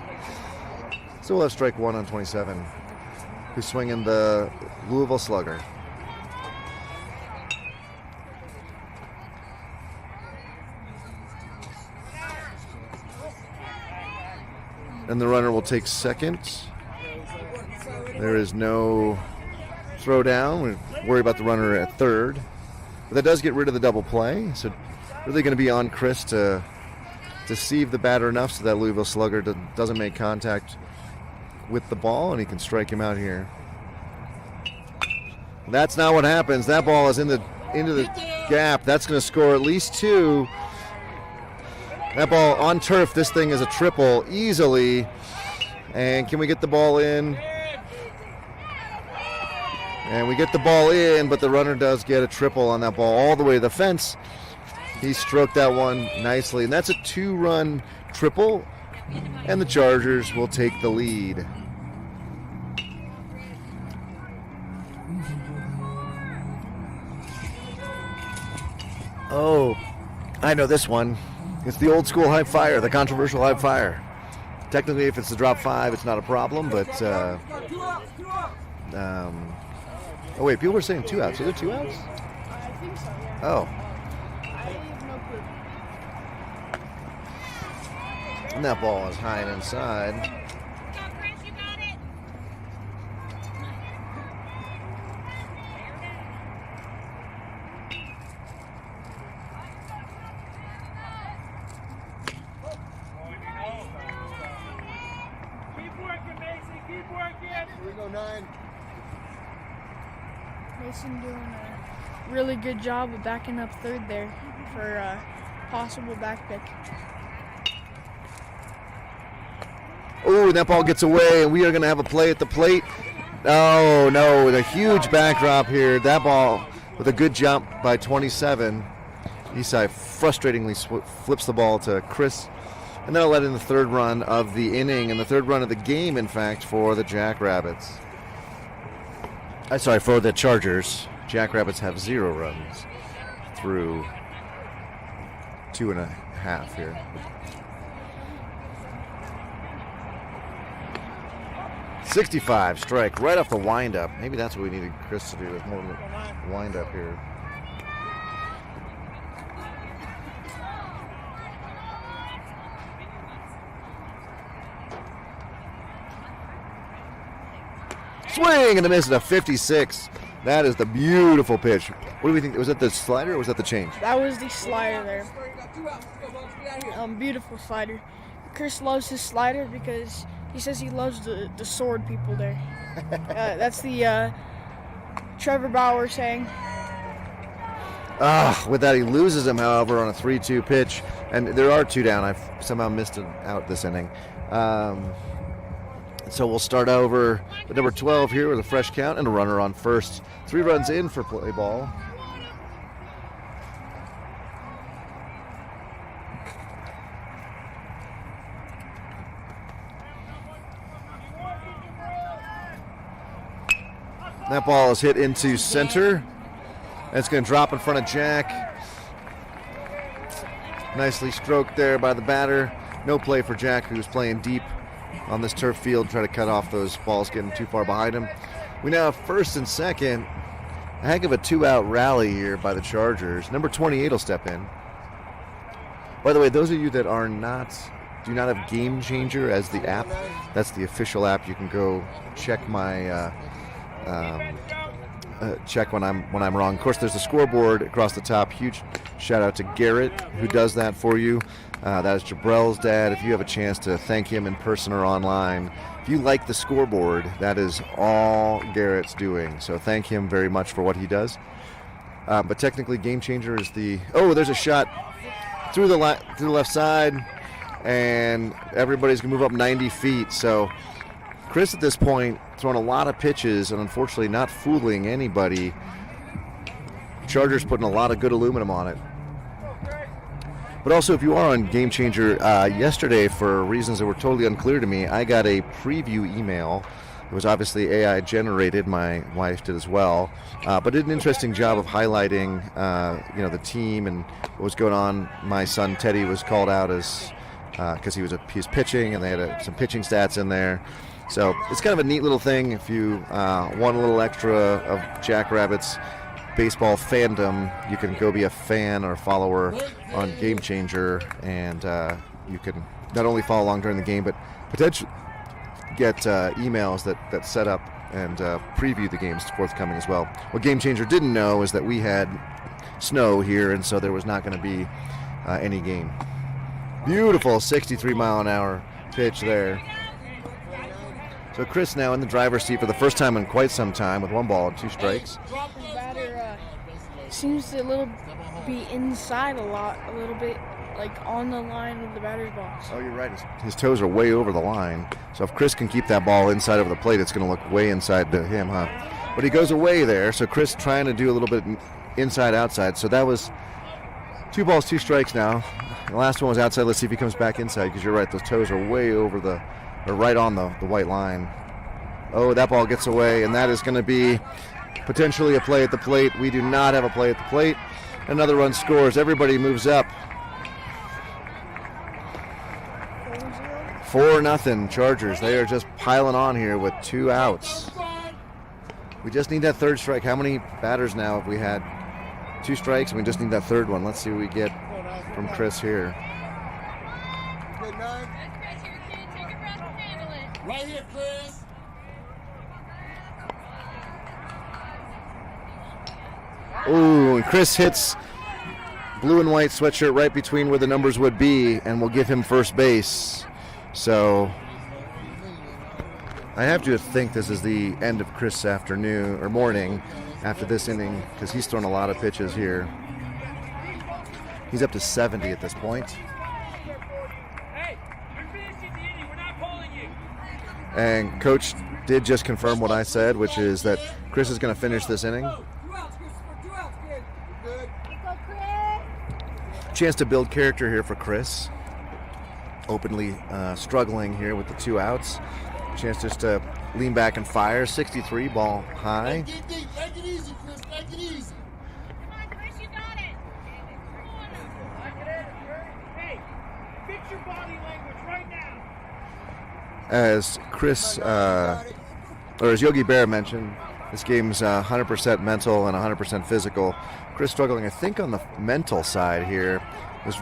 So we'll have strike one on 27. Who's swinging the Louisville Slugger. And the runner will take second. There is no throw down. We worry about the runner at third. But that does get rid of the double play. So really going to be on Chris to deceive the batter enough so that Louisville Slugger doesn't make contact with the ball, and he can strike him out here. That's not what happens. That ball is into the gap. That's going to score at least 2. That ball on turf, this thing is a triple easily. And can we get the ball in? And we get the ball in, but the runner does get a triple on that ball all the way to the fence. He stroked that one nicely. And that's a 2-run triple. And the Chargers will take the lead. Oh, I know this one. It's the old school high fire, the controversial high fire. Technically, if it's the drop 5, it's not a problem, but oh wait, people were saying 2 outs. Are there 2 outs? I think so, yeah. Oh. I have no clue. And that ball is high and inside. Go, Chris, you got it. Keep working, Mason. Keep working. Here we go, 9. Mason doing a really good job of backing up third there for a possible back pick. Oh, that ball gets away, and we are going to have a play at the plate. Oh, no, with a huge backdrop here. That ball with a good jump by 27. Isai frustratingly flips the ball to Chris, and that'll let in the third run of the inning and the third run of the game, in fact, for the Jackrabbits. For the Chargers. Jackrabbits have 0 runs through 2.5 here. .65 strike right off the windup. Maybe that's what we needed Chris to do, is more windup here. Swing and a miss at a 56. That is the beautiful pitch. What do we think? Was that the slider or was that the change? That was the slider there. Beautiful slider. Chris loves his slider because he says he loves the sword people there. That's the Trevor Bauer saying. With that, he loses him, however, on a 3-2 pitch. And there are 2 down. I've somehow missed it out this inning. So we'll start over with number 12 here with a fresh count and a runner on first. 3 runs in for play ball. That ball is hit into center. And it's going to drop in front of Jack. Nicely stroked there by the batter. No play for Jack, who's playing deep on this turf field, try to cut off those balls getting too far behind him. We now have first and second. A heck of a 2-out rally here by the Chargers. Number 28 will step in. By the way, those of you that do not have Game Changer as the app, that's the official app. You can go check my check when I'm wrong. Of course, there's a scoreboard across the top. Huge shout out to Garrett, who does that for you. That is Jabrel's dad. If you have a chance to thank him in person or online, if you like the scoreboard, that is all Garrett's doing. So thank him very much for what he does. But technically, Game Changer is the... Oh, there's a shot through the left side, and everybody's going to move up 90 feet. So Chris, at this point, throwing a lot of pitches and unfortunately not fooling anybody. Chargers putting a lot of good aluminum on it. But also, if you are on Game Changer, yesterday, for reasons that were totally unclear to me, I got a preview email. It was obviously AI generated. My wife did as well, but did an interesting job of highlighting, the team and what was going on. My son Teddy was called out as because he was pitching, and they had some pitching stats in there. So it's kind of a neat little thing. If you want a little extra of Jackrabbits baseball fandom, you can go be a fan or follower on Game Changer, and you can not only follow along during the game, but potentially get emails that set up and preview the games forthcoming as well. What Game Changer didn't know is that we had snow here, and so there was not going to be any game. Beautiful 63-mile-an-hour pitch there. So Chris now in the driver's seat for the first time in quite some time with 1 ball and 2 strikes. The batter seems to be inside a little bit, like on the line of the batter's box. Oh, you're right. His toes are way over the line. So if Chris can keep that ball inside over the plate, it's going to look way inside to him, huh? But he goes away there. So Chris trying to do a little bit inside outside. So that was 2 balls, 2 strikes now. The last one was outside. Let's see if he comes back inside, because you're right. Those toes are way over or right on the white line. Oh, that ball gets away, and that is going to be potentially a play at the plate. We do not have a play at the plate. Another run scores. Everybody moves up. 4-0 Chargers. They are just piling on here with 2 outs. We just need that 3rd strike. How many batters now have we had? 2 strikes, and we just need that 3rd one. Let's see what we get from Chris here. Good night. Chris, you're a kid. Take a breath and handle it. Right here, Chris. Ooh, and Chris hits blue and white sweatshirt right between where the numbers would be, and will give him first base. So I have to think this is the end of Chris' afternoon or morning after this inning, because he's thrown a lot of pitches here. He's up to 70 at this point. Hey, you're finishing the inning. We're not calling you. And Coach did just confirm what I said, which is that Chris is going to finish this inning. 2 outs, Christopher. 2 outs, kid. Good. Chance to build character here for Chris. Openly struggling here with the 2 outs. Chance just to lean back and fire. 63, ball high. Get deep. Take it easy, Chris. Take it easy. Come on, Chris, you got it. Hey, fix your body language right now. As Chris, or as Yogi Berra mentioned, this game's 100% mental and 100% physical. Chris struggling, I think, on the mental side here. You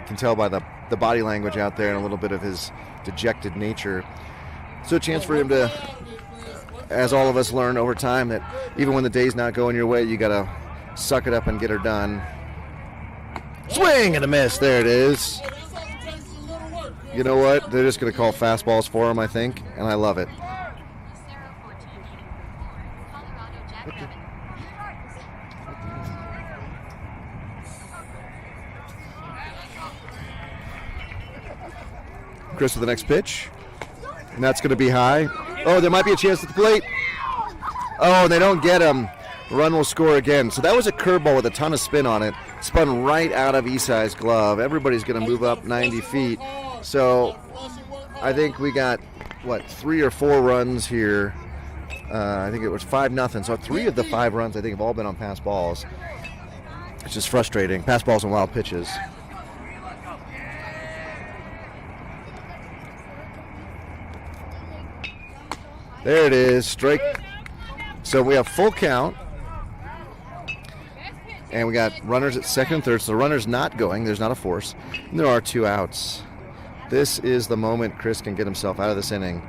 can tell by the body language out there and a little bit of his dejected nature. So a chance for him to, as all of us learn over time, that even when the day's not going your way, you got to suck it up and get her done. Swing and a miss. There it is. You know what? They're just going to call fastballs for him, I think, and I love it. Chris with the next pitch. And that's going to be high. Oh, there might be a chance at the plate. Oh, and they don't get him. Run will score again. So that was a curveball with a ton of spin on it. Spun right out of Eastside's glove. Everybody's going to move up 90 feet. So I think we got, 3 or 4 runs here. I think it was 5-0. So 3 of the 5 runs I think have all been on pass balls. It's just frustrating. Pass balls and wild pitches. There it is. Strike. So we have full count. And we got runners at second and third. So the runner's not going. There's not a force. And there are 2 outs. This is the moment Chris can get himself out of this inning.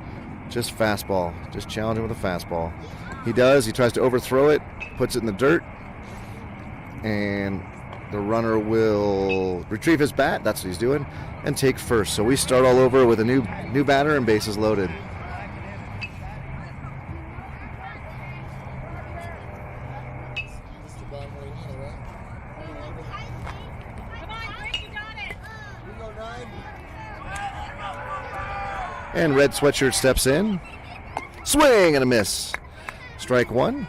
Just fastball. Just challenge him with a fastball. He does. He tries to overthrow it. Puts it in the dirt. And the runner will retrieve his bat. That's what he's doing. And take first. So we start all over with a new batter and bases loaded. And red sweatshirt steps in. Swing and a miss. Strike 1.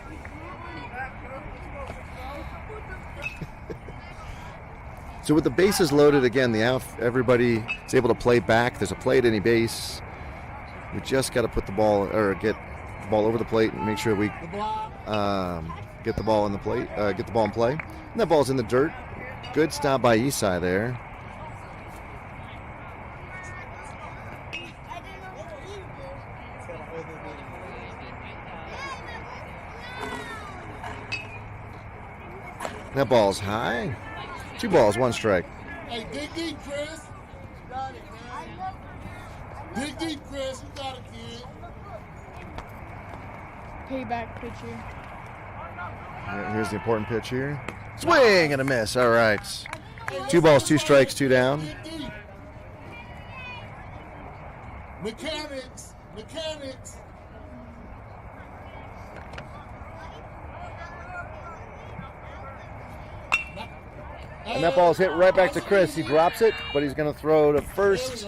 So with the bases loaded again, everybody is able to play back. There's a play at any base. We just got to put the ball or get the ball over the plate and make sure we get the ball in the plate, get the ball in play. And that ball's in the dirt. Good stop by Eastside there. That ball's high. 2 balls, 1 strike. Hey, dig deep, Chris. You got it, man. Dig deep, Chris. You got it, kid. Payback pitch here. Here's the important pitch here. Swing and a miss. All right. 2 balls, 2 strikes, 2 down. Mechanics. And that ball's hit right back to Chris. He drops it, but he's going to throw to first.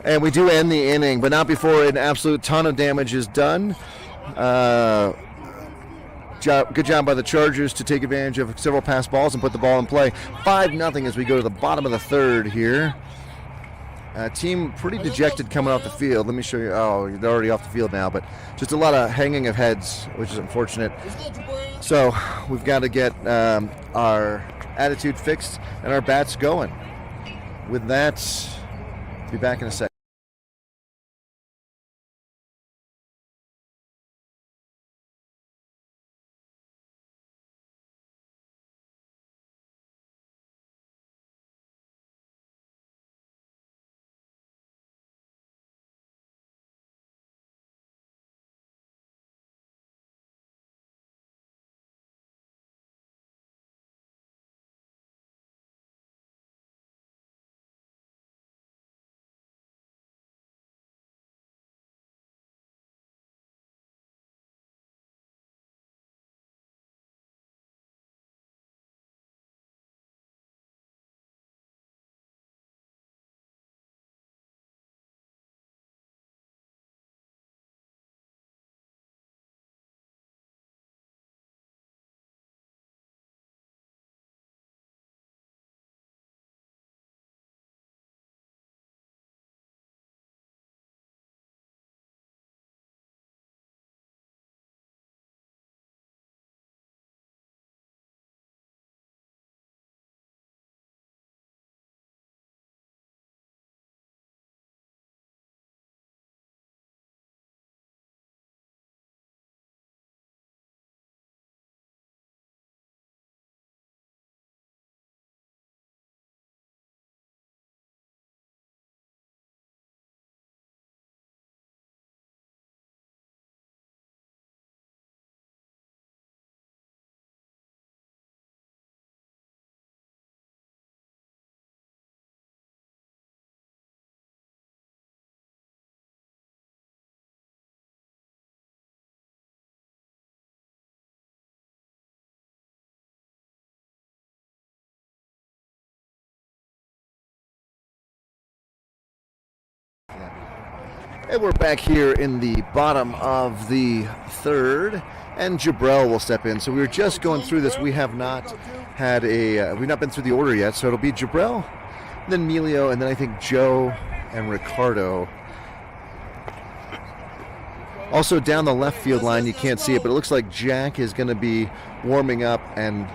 And we do end the inning, but not before an absolute ton of damage is done. Good job by the Chargers to take advantage of several pass balls and put the ball in play. 5-0 as we go to the bottom of the third here. Team pretty dejected coming off the field. Let me show you. Oh, they're already off the field now, but just a lot of hanging of heads, which is unfortunate. So we've got to get our attitude fixed and our bats going. With that, be back in a second. And we're back here in the bottom of the third, and Jabrell will step in. So we were just going through this. We have not had we've not been through the order yet. So it'll be Jabrell, then Emilio, and then I think Joe and Ricardo. Also down the left field line, you can't see it, but it looks like Jack is going to be warming up. And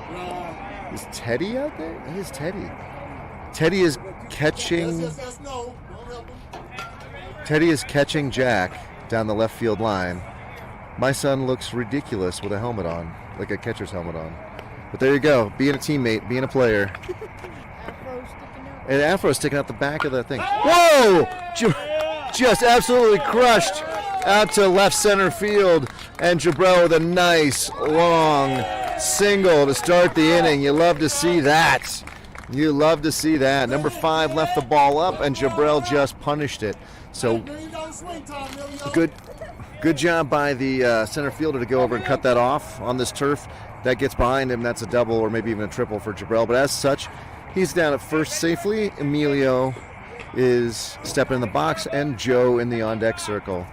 is Teddy out there? It is Teddy. Teddy is catching. Teddy is catching Jack down the left field line. My son looks ridiculous with a helmet on, like a catcher's helmet on. But there you go, being a teammate, being a player. And afro sticking out the back of the thing. Whoa! Just absolutely crushed out to left center field. And Jabrell with a nice long single to start the inning. You love to see that. You love to see that. Number 5 left the ball up, and Jabrell just punished it. So good job by the center fielder to go over and cut that off on this turf. That gets behind him. That's a double or maybe even a triple for Jabrell. But as such, he's down at first safely. Emilio is stepping in the box, and Joe in the on-deck circle.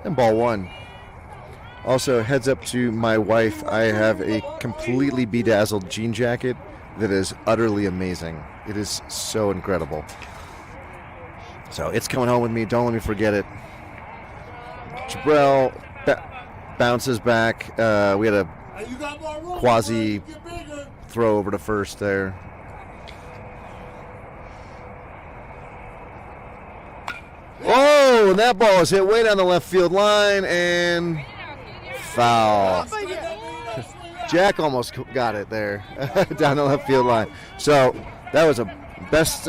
And ball 1. Also, heads up to my wife, I have a completely bedazzled jean jacket that is utterly amazing. It is so incredible. So it's coming home with me. Don't let me forget it. Jabrell bounces back. We had a quasi throw over to first there. Oh, and that ball was hit way down the left field line, and foul. Jack almost got it there down the left field line. So that was a best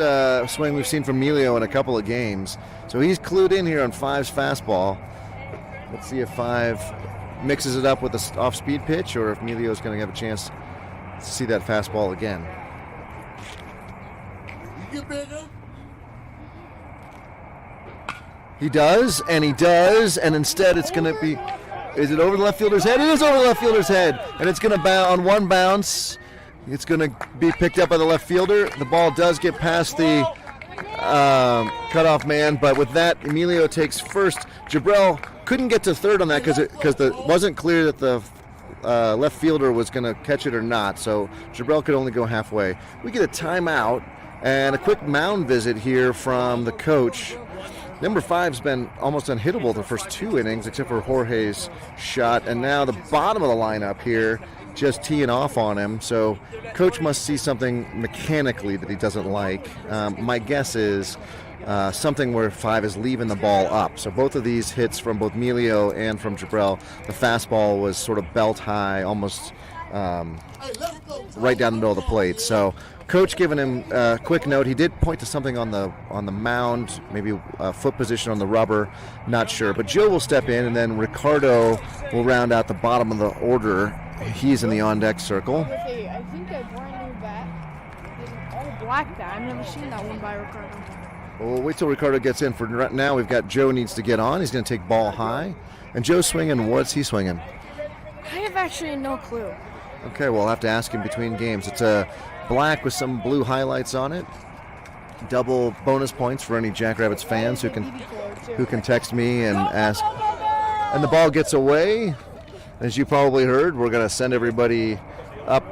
swing we've seen from Emilio in a couple of games. So he's clued in here on 5's fastball. Let's see if 5 mixes it up with an off-speed pitch, or if Emilio's going to have a chance to see that fastball again. You get bigger. He does, and instead it's going to be, is it over the left fielder's head? It is over the left fielder's head, and it's going to bounce on one bounce. It's going to be picked up by the left fielder. The ball does get past the cutoff man, but with that, Emilio takes first. Jabrell couldn't get to third on that because it wasn't clear that the left fielder was going to catch it or not, so Jabrell could only go halfway. We get a timeout and a quick mound visit here from the coach. Number 5's been almost unhittable the first 2 innings, except for Jorge's shot. And now the bottom of the lineup here just teeing off on him. So coach must see something mechanically that he doesn't like. My guess is something where 5 is leaving the ball up. So both of these hits from both Emilio and from Jabrell, the fastball was sort of belt high, almost right down the middle of the plate. So coach giving him a quick note. He did point to something on the mound, maybe a foot position on the rubber, not sure. But Joe will step in, and then Ricardo will round out the bottom of the order. He's in the on-deck circle. I think a brand new bat. An all black bat. I've never seen that one by Ricardo. Well, we'll wait till Ricardo gets in. For now, we've got Joe needs to get on. He's going to take ball high. And Joe's swinging. What's he swinging? I have actually no clue. Okay, we'll have to ask him between games. It's a black with some blue highlights on it. Double bonus points for any Jackrabbits fans who can text me and ask. And the ball gets away. As you probably heard, we're going to send everybody up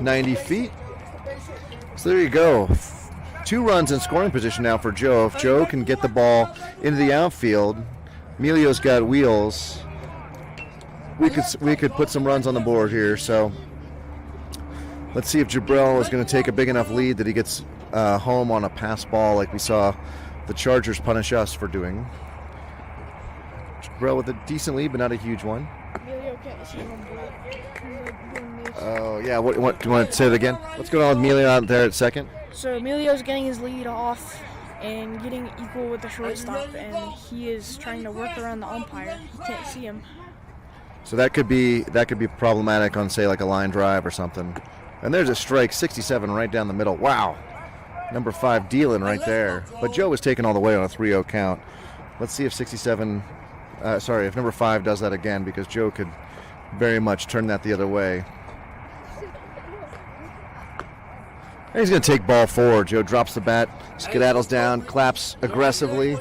90 feet. So there you go. 2 runs in scoring position now for Joe. If Joe can get the ball into the outfield, Emilio's got wheels. We could put some runs on the board here. So let's see if Jabrell is going to take a big enough lead that he gets home on a pass ball like we saw the Chargers punish us for doing. Jabrell with a decent lead, but not a huge one. Emilio can't see him. Oh, yeah. What do you want to say it again? What's going on with Emilio out there at second? So Emilio's getting his lead off and getting equal with the shortstop, and he is trying to work around the umpire. He can't see him. So that could be problematic on, say, like a line drive or something. And there's a strike, 67 right down the middle. Wow. Number 5 dealing right there. But Joe was taken all the way on a 3-0 count. Let's see if if number 5 does that again, because Joe could very much turn that the other way. And he's going to take ball 4. Joe drops the bat, skedaddles down, claps aggressively.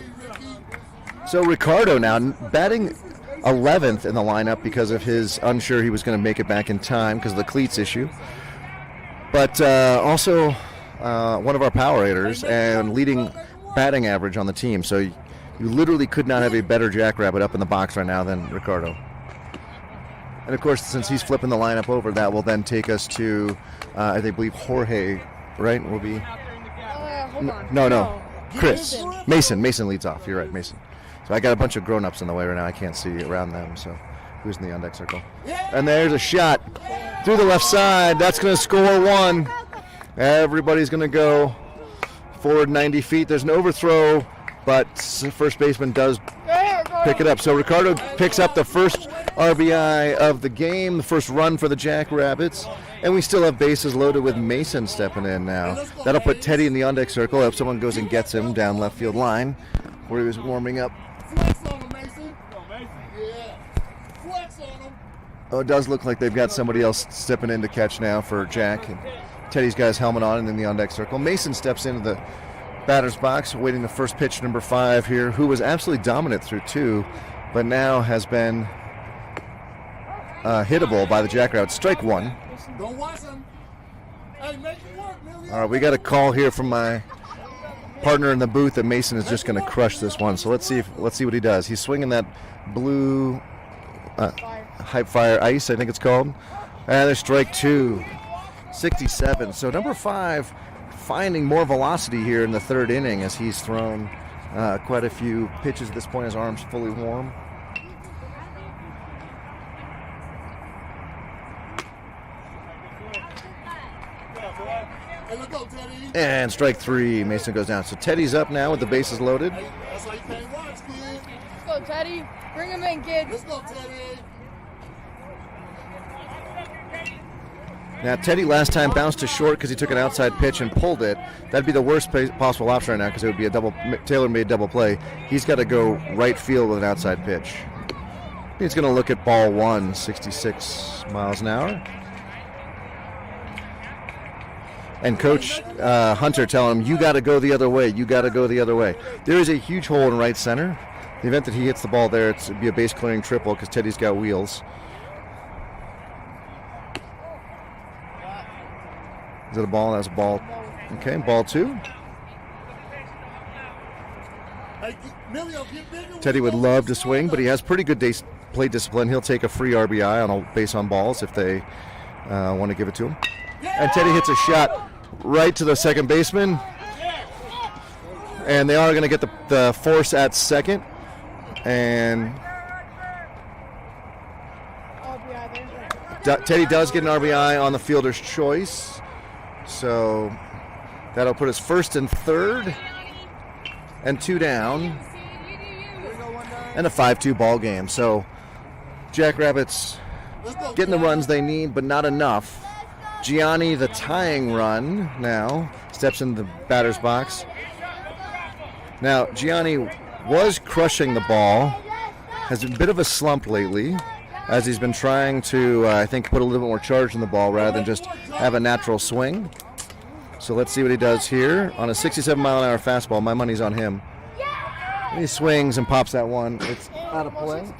So Ricardo now batting 11th in the lineup because of his unsure he was going to make it back in time because of the cleats issue. But also one of our power hitters and leading batting average on the team. So you literally could not have a better Jackrabbit up in the box right now than Ricardo. And of course, since he's flipping the lineup over, that will then take us to, I believe, Jorge, right? Will be. Hold on. No. Chris. Mason leads off. You're right, Mason. So I got a bunch of grown-ups in the way right now. I can't see around them. So who's in the on-deck circle? And there's a shot through the left side. That's going to score 1. Everybody's going to go forward 90 feet. There's an overthrow, but first baseman does pick it up. So Ricardo picks up the first RBI of the game, the first run for the Jackrabbits, and we still have bases loaded with Mason stepping in now. That'll put Teddy in the on-deck circle if someone goes and gets him down left field line where he was warming up. Flex on him, Mason. Yeah. Flex on him. Oh, it does look like they've got somebody else stepping in to catch now for Jack. And Teddy's got his helmet on and in the on-deck circle. Mason steps into the batter's box, waiting the first pitch, number 5 here, who was absolutely dominant through 2, but now has been hittable by the Jackrabbits. Strike 1. Don't watch him. Hey, make it work, Millie. All right, we got a call here from my partner in the booth that Mason is just going to crush this one. So let's see what he does. He's swinging that blue Hype Fire Ice, I think it's called. And there's strike 2. 67. So number 5 finding more velocity here in the 3rd inning as he's thrown quite a few pitches at this point. His arm's fully warm. Hey, look go, Teddy. And strike 3. Mason goes down. So Teddy's up now with the bases loaded. Hey, that's why you can't watch, kid. Let's go, Teddy. Bring him in, kid. Let's go, Teddy. Now, Teddy last time bounced to short because he took an outside pitch and pulled it. That'd be the worst possible option right now because it would be a tailor-made double play. He's got to go right field with an outside pitch. He's going to look at ball 1, 66 miles an hour. And Coach Hunter telling him, you got to go the other way. You got to go the other way. There is a huge hole in right center. In the event that he hits the ball there, it'd be a base-clearing triple because Teddy's got wheels. Is it a ball? That's a ball. Okay, ball 2. Hey, Millie, get bigger. Teddy would love to swing, but he has pretty good plate discipline. He'll take a free RBI on a base on balls if they want to give it to him. And Teddy hits a shot right to the second baseman. And they are going to get the force at second. And Teddy does get an RBI on the fielder's choice. So that'll put us first and third and 2 down and a 5-2 ball game. So Jackrabbits getting the runs they need, but not enough. Gianni, the tying run now, steps in the batter's box. Now, Gianni was crushing the ball, has a bit of a slump lately, as he's been trying to, I think, put a little bit more charge in the ball rather than just have a natural swing. So let's see what he does here. On a 67-mile-an-hour fastball, my money's on him. He swings and pops that one. It's out of play.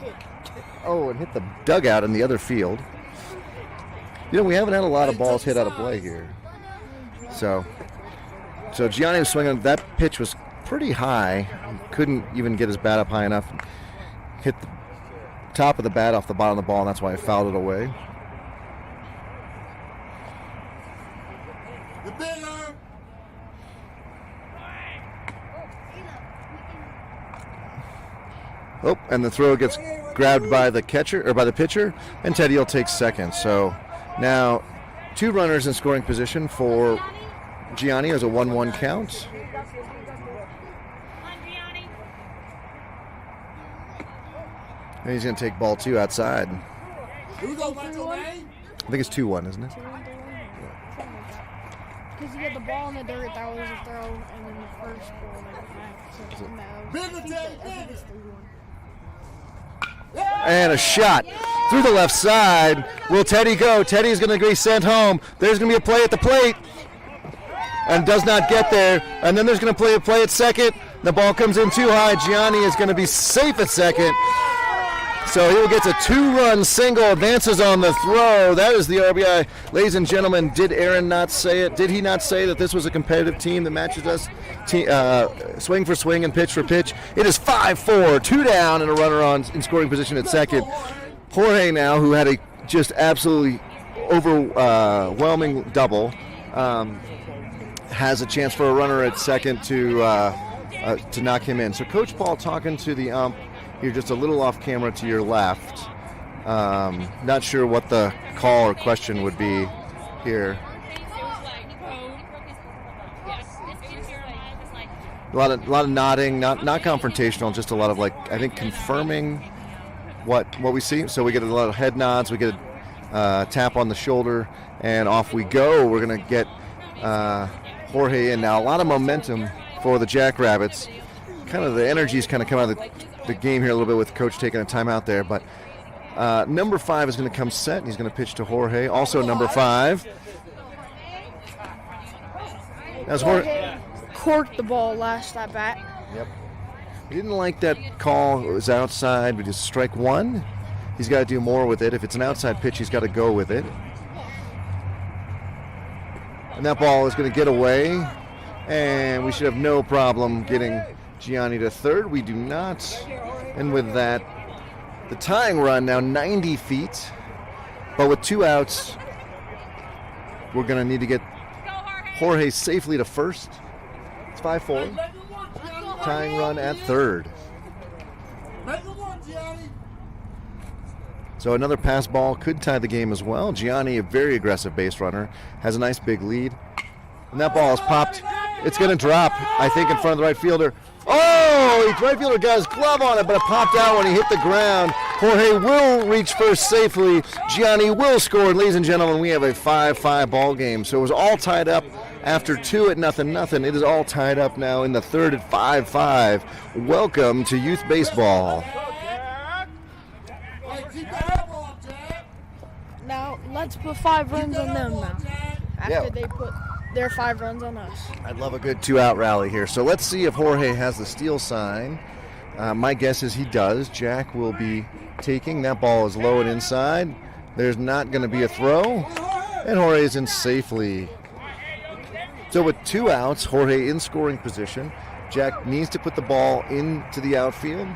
Oh, it hit the dugout in the other field. You know, we haven't had a lot of balls hit out of play here. So Gianni was swinging. That pitch was pretty high. Couldn't even get his bat up high enough. Hit the top of the bat off the bottom of the ball, and that's why I fouled it away. The bigger. Oh, and the throw gets grabbed by the catcher or by the pitcher, and Teddy will take second. So now 2 runners in scoring position for Gianni as a 1-1 count. And he's going to take ball 2 outside. Here we go, Michael, man. I think it's 2-1, isn't it? Because he had the ball in the dirt, that was a throw, and then the first ball, like, back. So, no. Bigger, Teddy, I think it's 3-1. And a shot through the left side. Will Teddy go? Teddy's going to be sent home. There's going to be a play at the plate. And does not get there. And then there's going to be a play at second. The ball comes in too high. Gianni is going to be safe at second. So he will get a 2-run single, advances on the throw. That is the RBI. Ladies and gentlemen, did Aaron not say it? Did he not say that this was a competitive team that matches us? Swing for swing and pitch for pitch. It is 5-4, 2 down and a runner on in scoring position at second. Jorge now, who had a just absolutely overwhelming double, has a chance for a runner at second to knock him in. So Coach Paul talking to the ump. You're just a little off camera to your left. Not sure what the call or question would be here. A lot of nodding, not confrontational, just a lot of I think confirming what we see. So we get a lot of head nods, we get a tap on the shoulder, and off we go. We're gonna get Jorge in now. A lot of momentum for the Jackrabbits. Kind of the energy's kind of come out of the game here a little bit with Coach taking a timeout there, but number 5 is going to come set, and he's going to pitch to Jorge. Also number 5. As Jorge corked the ball last at bat. Yep. He didn't like that call. It was outside, but just strike 1. He's got to do more with it. If it's an outside pitch, he's got to go with it. And that ball is going to get away, and we should have no problem getting Gianni to third. We do not. And with that, the tying run now 90 feet. But with 2 outs, we're going to need to get Jorge safely to first. It's 5-4. Tying run at third. So another pass ball could tie the game as well. Gianni, a very aggressive base runner, has a nice big lead. And that ball is popped. It's going to drop, I think, in front of the right fielder. Oh, the right fielder got his glove on it, but it popped out when he hit the ground. Jorge will reach first safely. Gianni will score. And ladies and gentlemen, we have a 5-5 ball game. So it was all tied up after 2 at nothing. It is all tied up now in the third at 5-5. Welcome to youth baseball. Now let's put 5 runs on them now. After they put their 5 runs on us. I'd love a good 2-out rally here. So let's see if Jorge has the steal sign. My guess is he does. Jack will be taking. That ball is low and inside. There's not going to be a throw. And Jorge is in safely. So with 2 outs, Jorge in scoring position. Jack needs to put the ball into the outfield.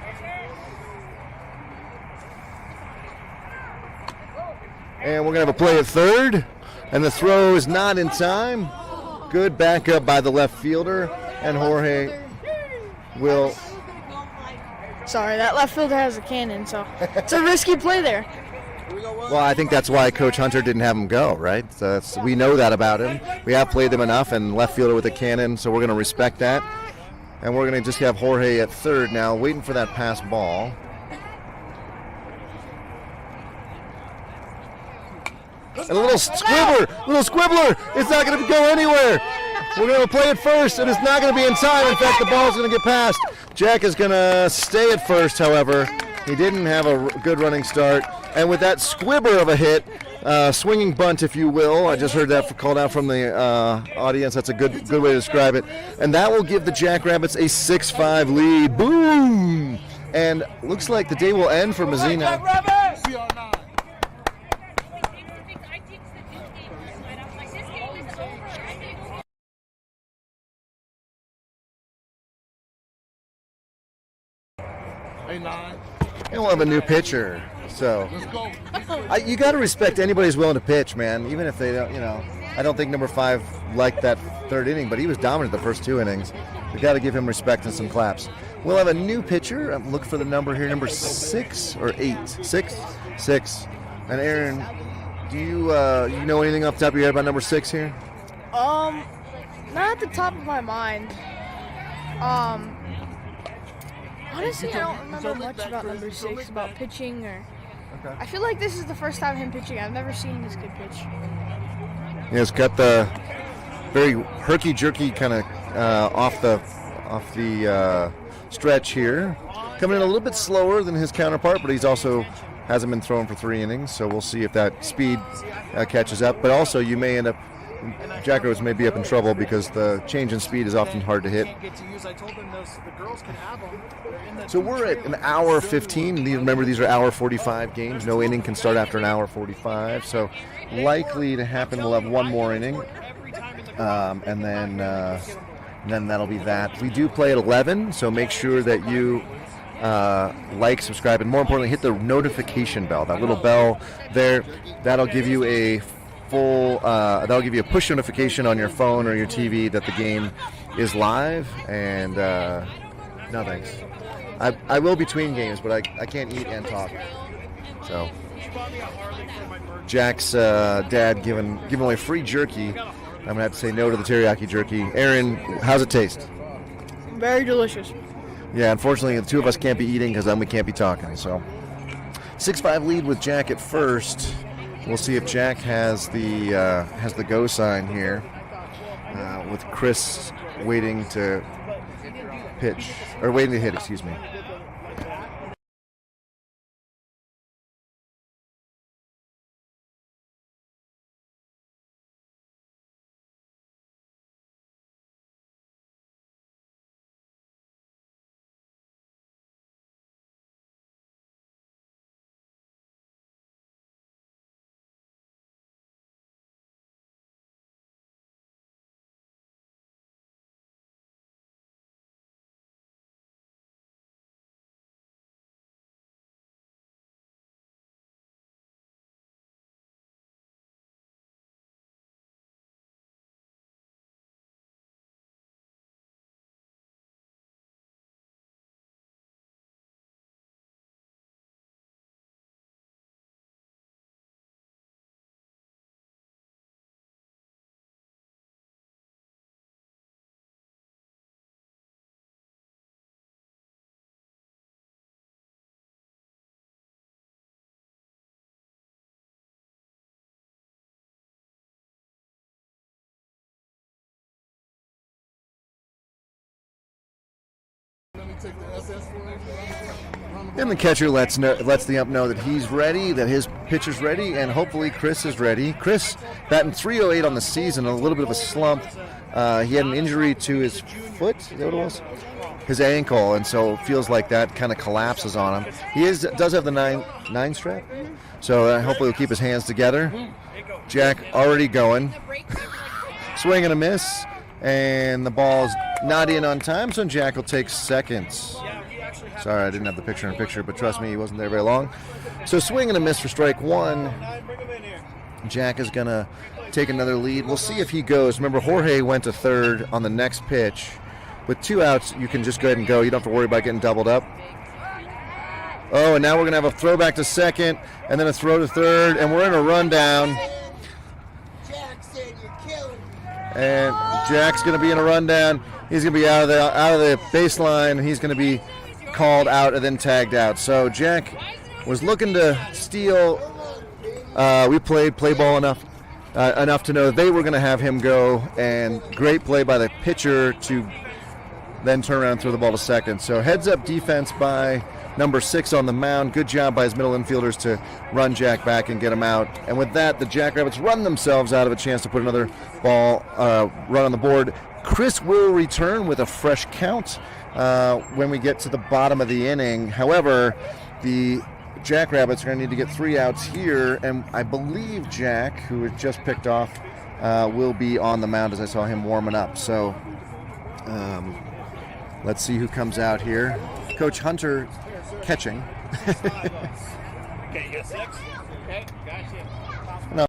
And we're going to have a play at third. And the throw is not in time. Good backup by the left fielder. And Jorge will... Sorry, that left fielder has a cannon, so it's a risky play there. Well, I think that's why Coach Hunter didn't have him go, right? So we know that about him. We have played them enough, and left fielder with a cannon, so we're going to respect that. And we're going to just have Jorge at third now, waiting for that pass ball. And a little squibbler. It's not going to go anywhere. We're going to play it first, and it's not going to be in time. In fact, the ball's going to get past. Jack is going to stay at first, however. He didn't have a good running start. And with that squibber of a hit, swinging bunt, if you will, I just heard that called out from the audience. That's a good way to describe it. And that will give the Jackrabbits a 6-5 lead. Boom! And looks like the day will end for Mazzina. And we'll have a new pitcher. So you got to respect anybody who's willing to pitch, man. Even if they don't, I don't think number 5 liked that third inning, but he was dominant the first 2 innings. We got to give him respect and some claps. We'll have a new pitcher. Look for the number here, number 6 or 8. 6. And Aaron, do you know anything off the top of your head about number 6 here? Not at the top of my mind. Honestly, I don't remember much about number 6, about pitching or. Okay. I feel like this is the first time him pitching. I've never seen this kid pitch. He has got the very herky-jerky kind of off the stretch here. coming in a little bit slower than his counterpart, but he's also hasn't been thrown for 3 innings, so we'll see if that speed catches up. But also, you may end up, Jack Rhodes may be up in trouble because the change in speed is often hard to hit. So we're at an hour 15. Remember, these are hour 45 games. No inning can start after an hour 45. So likely to happen, we'll have one more inning, and then that'll be that. We do play at 11, so make sure that you like, subscribe, and more importantly, hit the notification bell. That little bell there, that'll give you a that'll give you a push notification on your phone or your TV that the game is live. And no thanks. I will between games, but I can't eat and talk. So Jack's dad giving away free jerky. I'm gonna have to say no to the teriyaki jerky. Aaron, how's it taste? Very delicious. Yeah, unfortunately, the two of us can't be eating because then we can't be talking. So 6-5 lead with Jack at first. We'll see if Jack has the go sign here, with Chris waiting to pitch, or waiting to hit, excuse me. And the catcher lets the ump know that he's ready, that his pitcher's ready, and hopefully Chris is ready. Chris batting .308 on the season, a little bit of a slump. He had an injury to his foot, is that what it was? His ankle, and so it feels like that kind of collapses on him. He does have the nine strap, so hopefully he'll keep his hands together. Jack already going. Swing and a miss, and the ball's not in on time, so Jack will take seconds. Sorry, I didn't have the picture-in-picture, but trust me, he wasn't there very long. So swing and a miss for strike one. Jack is going to take another lead. We'll see if he goes. Remember, Jorge went to third on the next pitch. With 2 outs, you can just go ahead and go. You don't have to worry about getting doubled up. Oh, and now we're going to have a throw back to second, and then a throw to third, and we're in a rundown. And Jack's going to be in a rundown. He's going to be out of the baseline. He's going to be called out and then tagged out. So Jack was looking to steal. We played play ball enough to know they were going to have him go, and great play by the pitcher to then turn around and throw the ball to second. So heads up defense by number 6 on the mound. Good job by his middle infielders to run Jack back and get him out. And with that, the Jackrabbits run themselves out of a chance to put another ball run on the board. Chris will return with a fresh count when we get to the bottom of the inning. However, the Jackrabbits are going to need to get 3 outs here, and I believe Jack, who was just picked off, will be on the mound as I saw him warming up. So let's see who comes out here. Coach Hunter catching. Okay, you got 6? Okay, gotcha. No.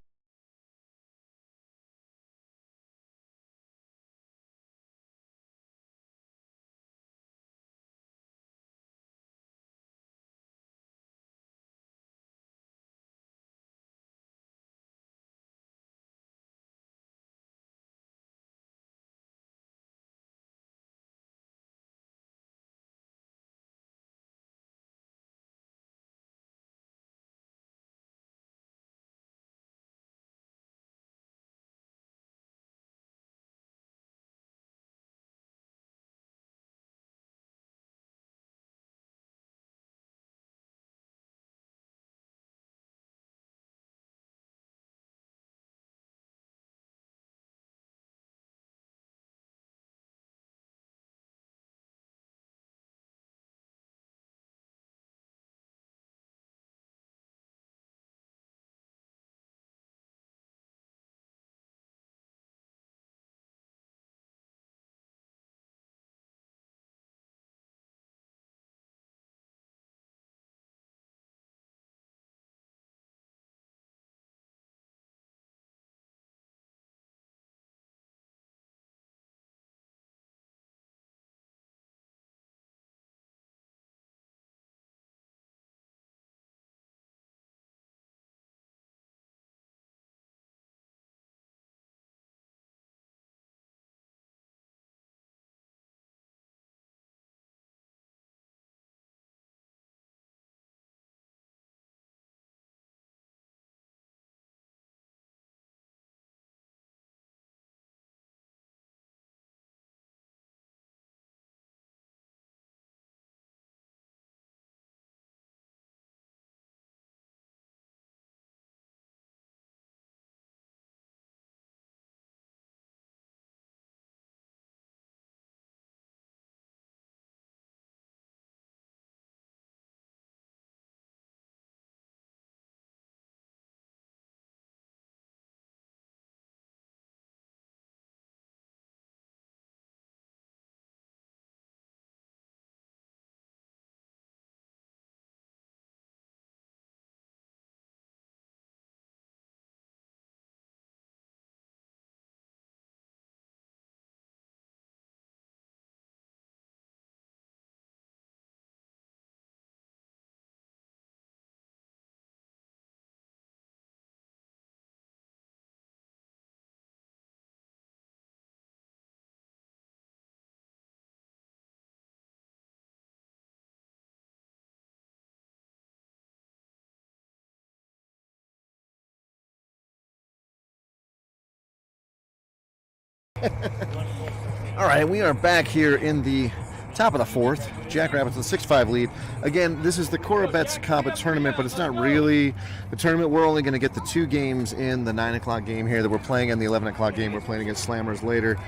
All right, we are back here in the top of the fourth. Jackrabbits with a 6-5 lead. Again, this is the Cora Betts Compa tournament, but it's not really the tournament. We're only going to get the 2 games in the 9 o'clock game here that we're playing, and the 11 o'clock game we're playing against Slammers later.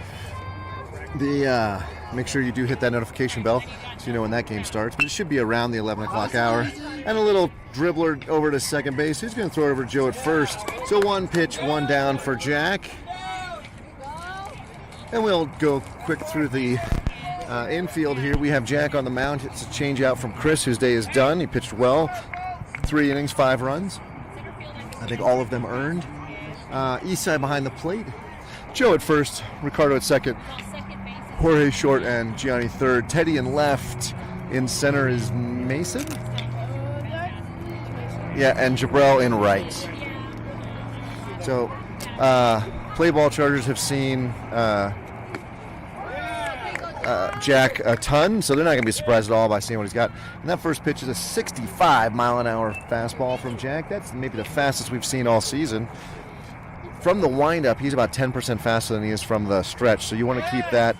Make sure you do hit that notification bell so you know when that game starts, but it should be around the 11 o'clock hour. And a little dribbler over to second base. Who's going to throw it over to Joe at first? So 1 pitch, 1 down for Jack. And we'll go quick through the infield here. We have Jack on the mound. It's a change out from Chris, whose day is done. He pitched well. 3 innings, 5 runs. I think all of them earned. East side behind the plate. Joe at first, Ricardo at second, Jorge short, and Gianni third. Teddy in left. In center is Mason. Yeah, and Jabrell in right. So, play ball Chargers have seen Jack a ton, so they're not going to be surprised at all by seeing what he's got. And that first pitch is a 65-mile-an-hour fastball from Jack. That's maybe the fastest we've seen all season. From the windup, he's about 10% faster than he is from the stretch. So you want to keep that.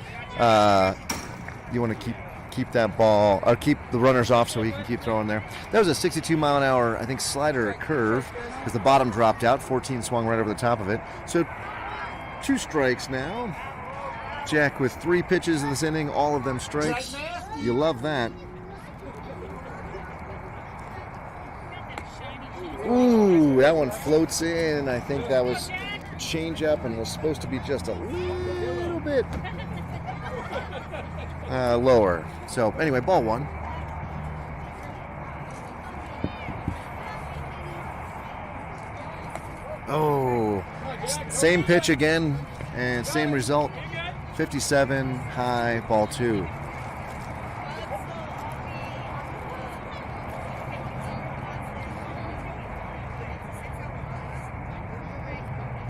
You want to keep that ball, or keep the runners off so he can keep throwing there. That was a 62-mile-an-hour, I think, slider or curve, because the bottom dropped out. 14 swung right over the top of it. So 2 strikes now. Jack with 3 pitches in this inning, all of them strikes. You love that. Ooh, that one floats in. I think that was a change up and was supposed to be just a little bit lower. So anyway, ball 1. Oh, same pitch again and same result. 57 high, ball 2.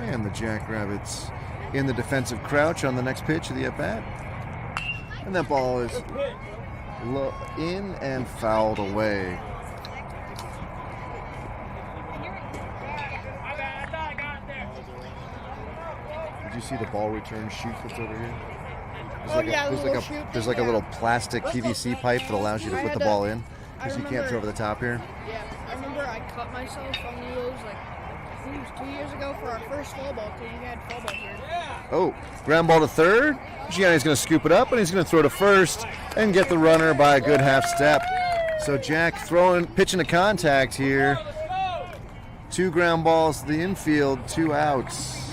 And the Jackrabbits in the defensive crouch on the next pitch of the at-bat. And that ball is in and fouled away. Did you see the ball return chute that's over here? There's like a little plastic PVC pipe that allows you to put the ball in, because you can't throw over the top here. Yeah, I remember I cut myself on one of those, I think it was 2 years ago for our first fall ball, because we had fall ball here. Oh, ground ball to third. Gianni's going to scoop it up, and he's going to throw to first and get the runner by a good half step. So Jack pitching to contact here. 2 ground balls to the infield, 2 outs.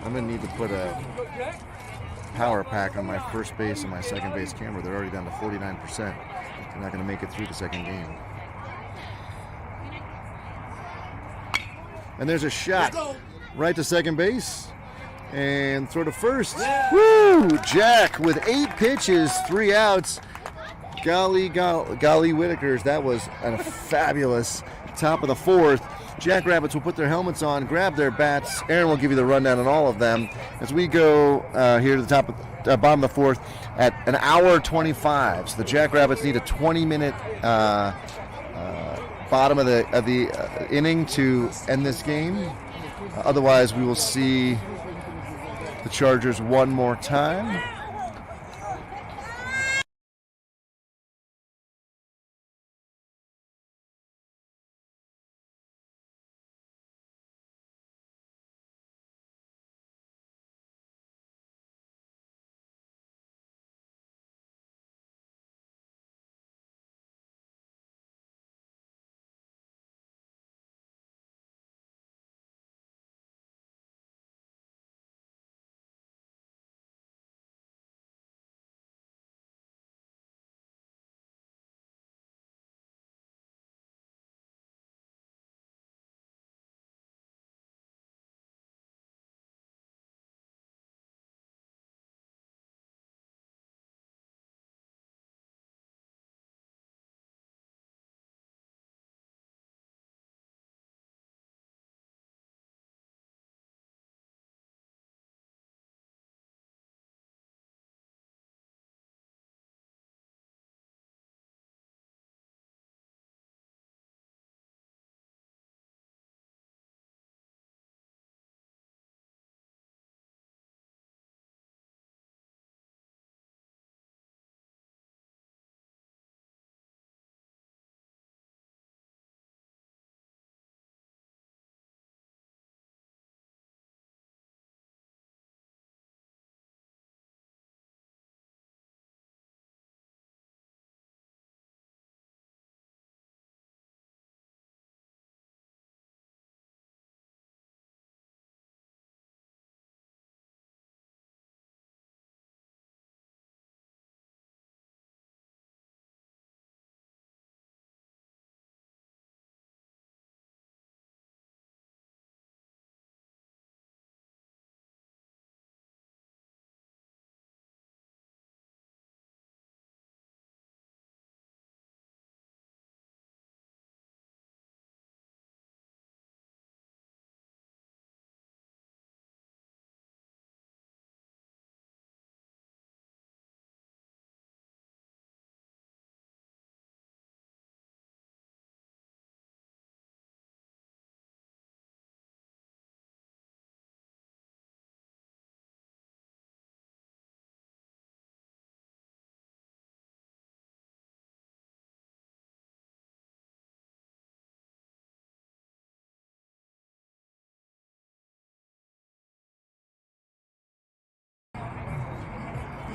I'm going to need to put a power pack on my first base and my second base camera. They're already down to 49%. They're not going to make it through the second game. And there's a shot right to second base. And throw to first. Woo! Jack with 8 pitches, 3 outs. Golly Whitakers. That was a fabulous top of the 4th. Jackrabbits will put their helmets on, grab their bats. Aaron will give you the rundown on all of them as we go here to the top of bottom of the 4th at an hour 25. So the Jackrabbits need a 20-minute bottom of the inning to end this game. Otherwise, we will see the Chargers one more time.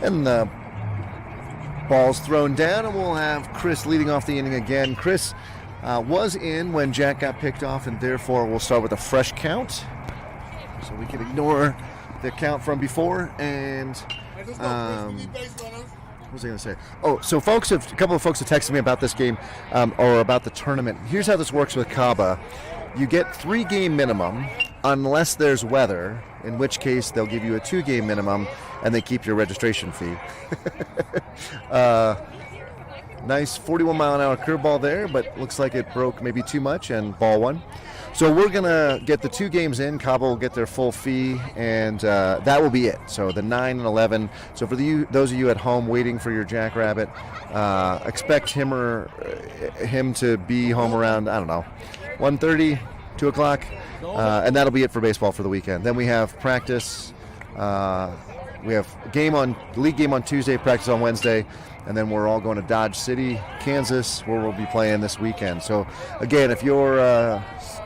And the ball's thrown down, and we'll have Chris leading off the inning again. Chris was in when Jack got picked off, and therefore we'll start with a fresh count. So we can ignore the count from before. And what was I going to say? Oh, so a couple of folks have texted me about this game or about the tournament. Here's how this works with CABA. You get 3-game minimum unless there's weather, in which case they'll give you a 2-game minimum and they keep your registration fee. Nice 41-mile-an-hour curveball there, but looks like it broke maybe too much and ball one. So we're going to get the 2 games in. CABA will get their full fee, and that will be it. So the 9 and 11. So for those of you at home waiting for your Jackrabbit, expect him to be home around, I don't know, 1:30, 2 o'clock, and that'll be it for baseball for the weekend. Then we have practice. We have league game on Tuesday, practice on Wednesday, and then we're all going to Dodge City, Kansas, where we'll be playing this weekend. So again, if you're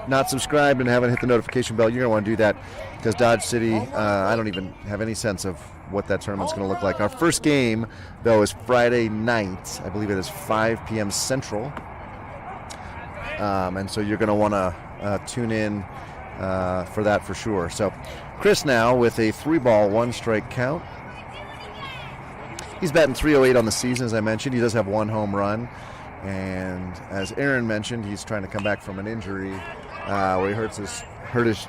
not subscribed and haven't hit the notification bell, you're going to want to do that, because Dodge City, I don't even have any sense of what that tournament's going to look like. Our first game, though, is Friday night. I believe it is 5 p.m. Central. And so you're going to want to tune in for that for sure. So Chris now with a 3-ball, 1-strike count. He's batting .308 on the season, as I mentioned. He does have 1 home run. And as Aaron mentioned, he's trying to come back from an injury where he hurt his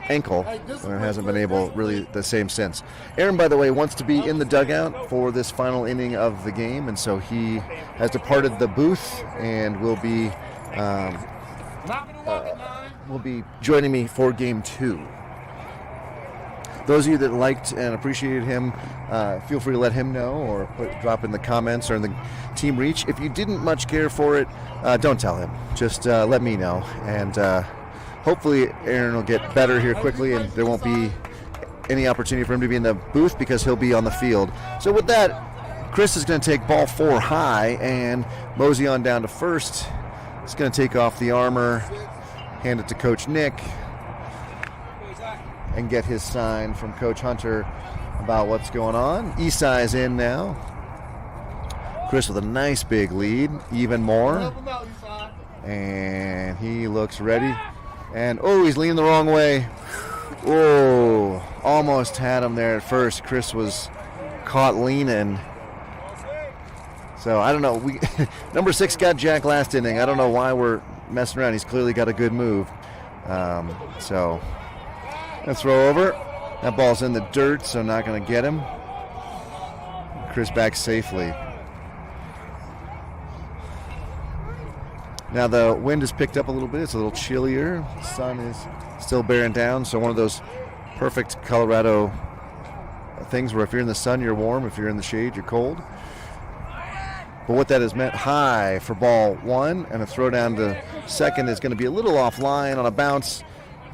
ankle and hasn't been able really the same since. Aaron, by the way, wants to be in the dugout for this final inning of the game, and so he has departed the booth and will be joining me for Game 2. Those of you that liked and appreciated him, feel free to let him know or drop in the comments or in the team reach. If you didn't much care for it, don't tell him. Just let me know. And hopefully Aaron will get better here quickly, and there won't be any opportunity for him to be in the booth because he'll be on the field. So with that, Chris is going to take ball 4 high and mosey on down to first. He's going to take off the armor, hand it to Coach Nick, and get his sign from Coach Hunter about what's going on. Esai's in now. Chris with a nice big lead, even more. And he looks ready. And, he's leaning the wrong way. Oh, almost had him there at first. Chris was caught leaning. So, I don't know. Number 6 got Jack last inning. I don't know why we're messing around. He's clearly got a good move. So, let's throw over. That ball's in the dirt, so not going to get him. Chris back safely. Now the wind has picked up a little bit. It's a little chillier. The sun is still bearing down, so one of those perfect Colorado things where if you're in the sun, you're warm. If you're in the shade, you're cold. But what that has meant, high for ball 1, and a throw down to second is going to be a little offline on a bounce.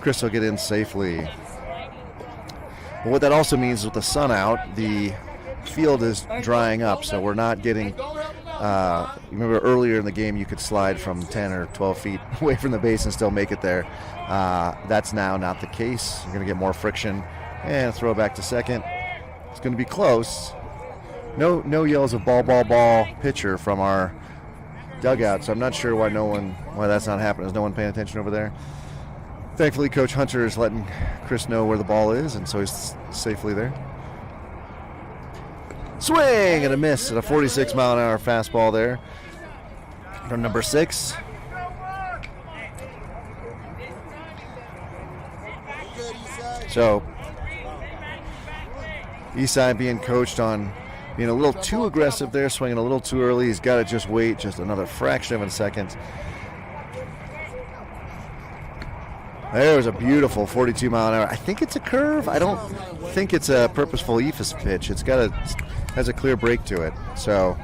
Chris will get in safely. But what that also means is with the sun out, the field is drying up, so we're not getting remember earlier in the game you could slide from 10 or 12 feet away from the base and still make it there. That's now not the case. You're going to get more friction. And throw back to second. It's going to be close. No yells of ball pitcher from our dugout, so I'm not sure why that's not happening. Is no one paying attention over there? Thankfully, Coach Hunter is letting Chris know where the ball is, and so he's safely there. Swing and a miss at a 46-mile-an-hour fastball there from number 6. So, Esai being coached on being a little too aggressive there, swinging a little too early. He's got to just wait just another fraction of a second. There's a beautiful 42-mile-an-hour. I think it's a curve. I don't think it's a purposeful eephus pitch. Has a clear break to it. So,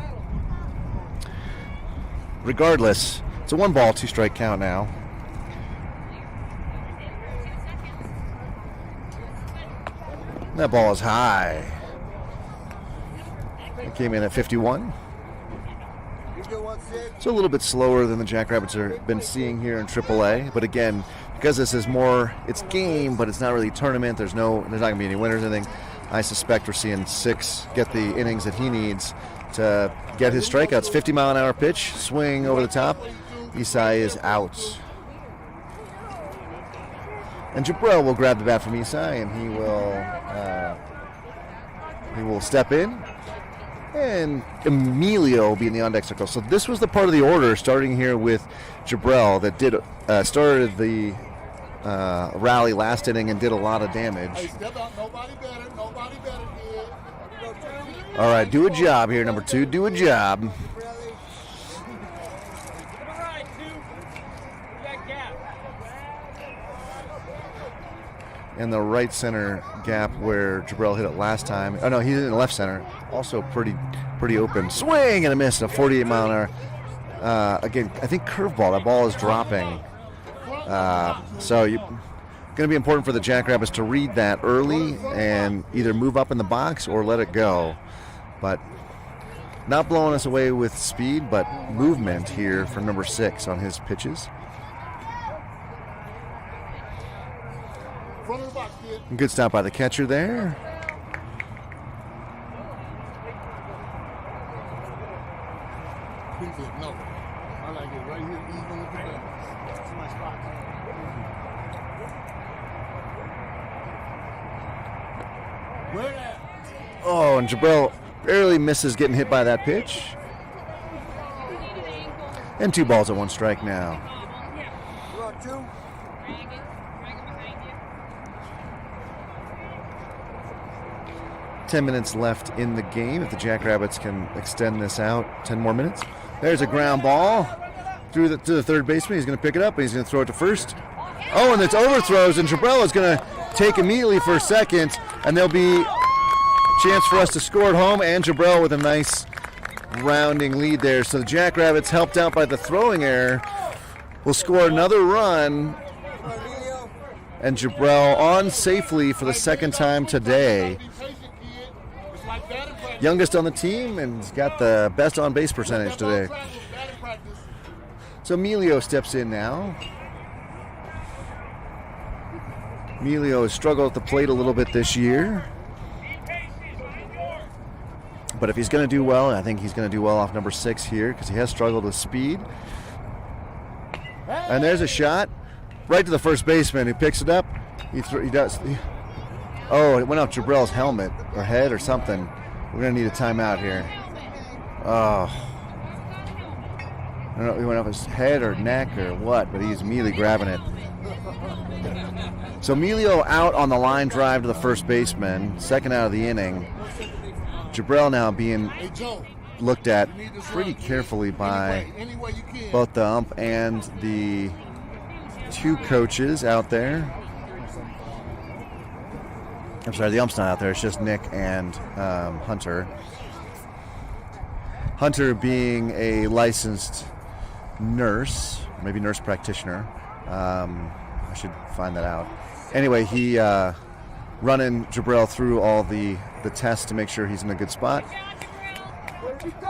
regardless, it's a 1-ball, 2-strike count now. That ball is high. It came in at 51. It's a little bit slower than the Jackrabbits have been seeing here in AAA, but again, because this is more, it's game, but it's not really tournament. There's not going to be any winners or anything. I suspect we're seeing 6 get the innings that he needs to get his strikeouts. 50-mile-an-hour pitch, swing over the top. Isai is out. And Jabril will grab the bat from Isai, and he will step in. And Emilio will be in the on-deck circle. So this was the part of the order, starting here with Jabril, that started the rally last inning and did a lot of damage. Hey, step out. Nobody better, kid. All right, do a job here, number 2. Do a job. To the right, 2. That gap. In the right center gap where Jabril hit it last time. Oh no, he's in the left center. Also pretty open. Swing and a miss. A 48-mile-an-hour. Again, I think curveball. That ball is dropping. So going to be important for the Jackrabbits to read that early and either move up in the box or let it go. But not blowing us away with speed, but movement here from number 6 on his pitches. Front of the box, kid. Good stop by the catcher there. He said, no. I like it right here, even with the back. That's my spot. Where at? Oh, and Jabril barely misses getting hit by that pitch. And 2 balls and 1 strike now. You want 2? Drag it behind you. 10 minutes left in the game. If the Jackrabbits can extend this out 10 more minutes. There's a ground ball to the third baseman. He's going to pick it up and he's going to throw it to first. Oh, and it's overthrows, and Jabril is going to take immediately for second, and there'll be a chance for us to score at home, and Jabril with a nice rounding lead there. So the Jackrabbits, helped out by the throwing error, will score another run, and Jabril on safely for the second time today. Be patient, kid. It's like batting practice. Youngest on the team, and he's got the best on-base percentage today. Batting practice. So Emilio steps in now. Emilio has struggled at the plate a little bit this year. But if he's going to do well, and I think he's going to do well off number 6 here because he has struggled with speed. And there's a shot right to the first baseman who picks it up. He does. Oh, it went off Jabril's helmet or head or something. We're going to need a timeout here. Oh. I don't know if he went off his head or neck or what, but he's immediately grabbing it. So Emilio out on the line drive to the first baseman, second out of the inning. Jabril now being Hey, Joe. looked at You need this pretty run, kid. carefully by Any way you can. both the ump and the 2 coaches out there. I'm sorry, the ump's not out there. It's just Nick and Hunter. Hunter being a licensed nurse, maybe nurse practitioner. I should find that out. Anyway, he running Jabril through all the tests to make sure he's in a good spot.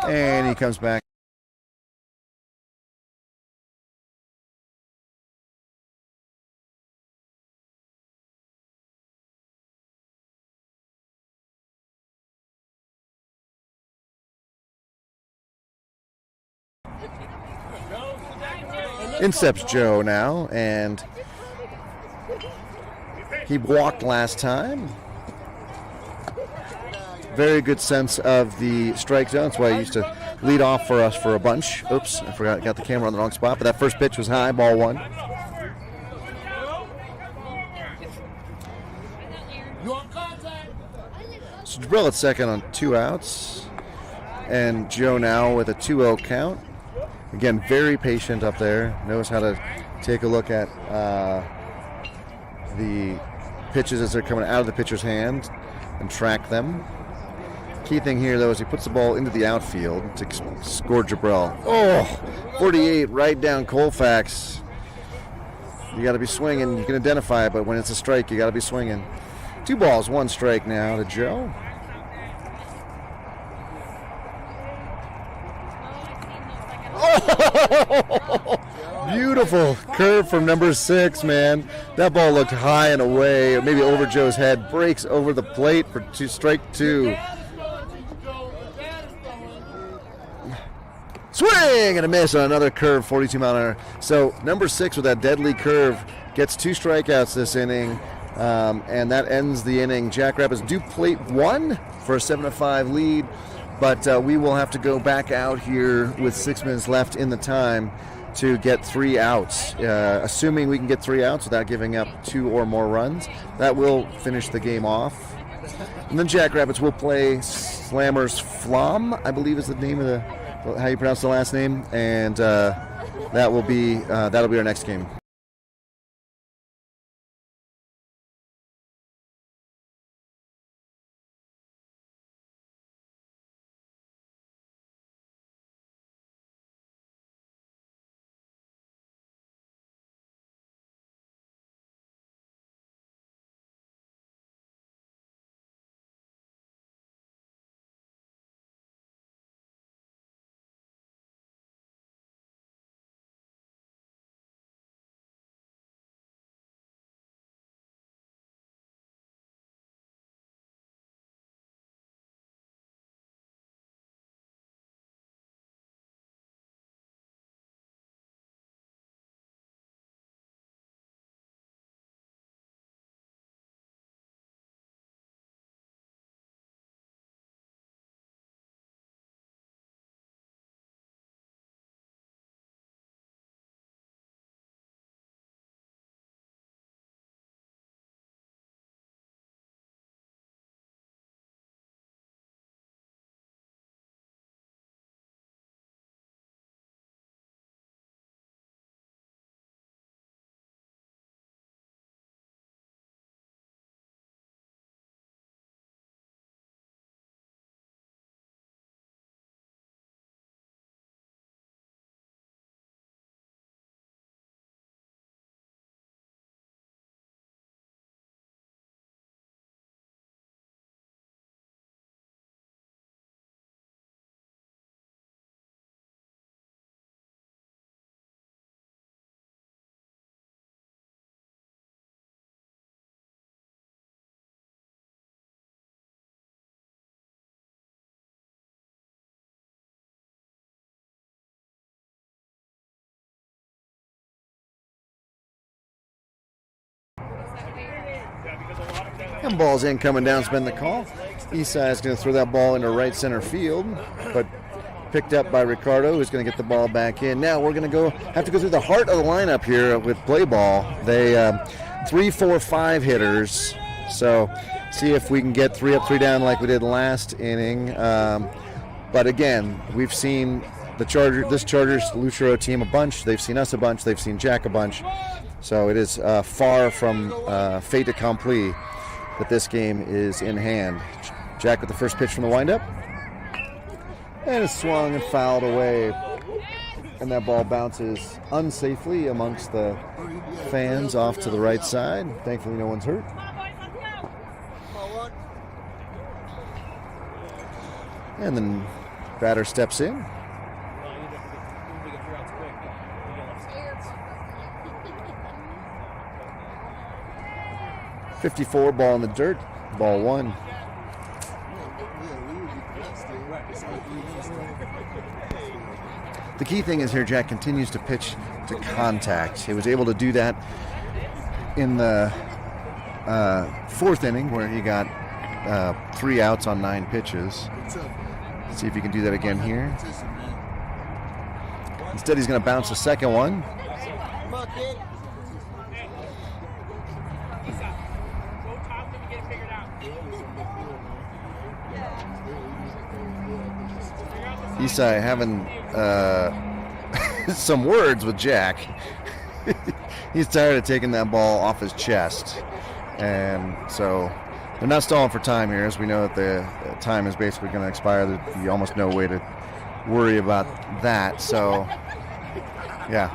And he comes back. Incepts Joe now, and he walked last time. Very good sense of the strike zone. That's why he used to lead off for us for a bunch. Oops, I forgot, got the camera on the wrong spot, but that first pitch was high, ball 1. You on contact? So Jabril at second on 2 outs, and Joe now with a 2-0 count. Again, very patient up there. Knows how to take a look at the pitches as they're coming out of the pitcher's hand and track them. Key thing here, though, is he puts the ball into the outfield to score Jabril. Oh, 48 right down Colfax. You got to be swinging. You can identify it, but when it's a strike, you got to be swinging. 2 balls, 1 strike now to Joe. Beautiful curve from number 6, man. That ball looked high and away, maybe over Joe's head. Breaks over the plate for strike 2. Swing and a miss on another curve, 42 mile an hour. So number 6 with that deadly curve gets 2 strikeouts this inning, and that ends the inning. Jackrabbits do plate 1 for a 7-5 lead, but we will have to go back out here with 6 minutes left in the time to get 3 outs. Assuming we can get 3 outs without giving up 2 or more runs, that will finish the game off. And then Jackrabbits will play Slammers Flom, I believe is the name of how you pronounce the last name, and that'll be our next game. And ball's in, coming down, spin the call. Eastside's going to throw that ball into right center field, but picked up by Ricardo, who's going to get the ball back in. Now we're going to have to go through the heart of the lineup here with play ball. They 3, 4, 5 hitters, so see if we can get 3 up, 3 down like we did last inning. But again, we've seen this Chargers Lucero team a bunch. They've seen us a bunch. They've seen Jack a bunch. So it is far from fait accompli that this game is in hand. Jack with the first pitch from the windup. And it's swung and fouled away. And that ball bounces unsafely amongst the fans off to the right side. Thankfully, no one's hurt. And then batter steps in. 54, ball in the dirt, ball 1. The key thing is here, Jack continues to pitch to contact. He was able to do that in the 4th inning where he got 3 outs on 9 pitches. Let's see if he can do that again here. Instead, he's going to bounce the second one. Isai having some words with Jack. He's tired of taking that ball off his chest. And so they're not stalling for time here, as we know that the time is basically going to expire. There's almost no way to worry about that. So, yeah.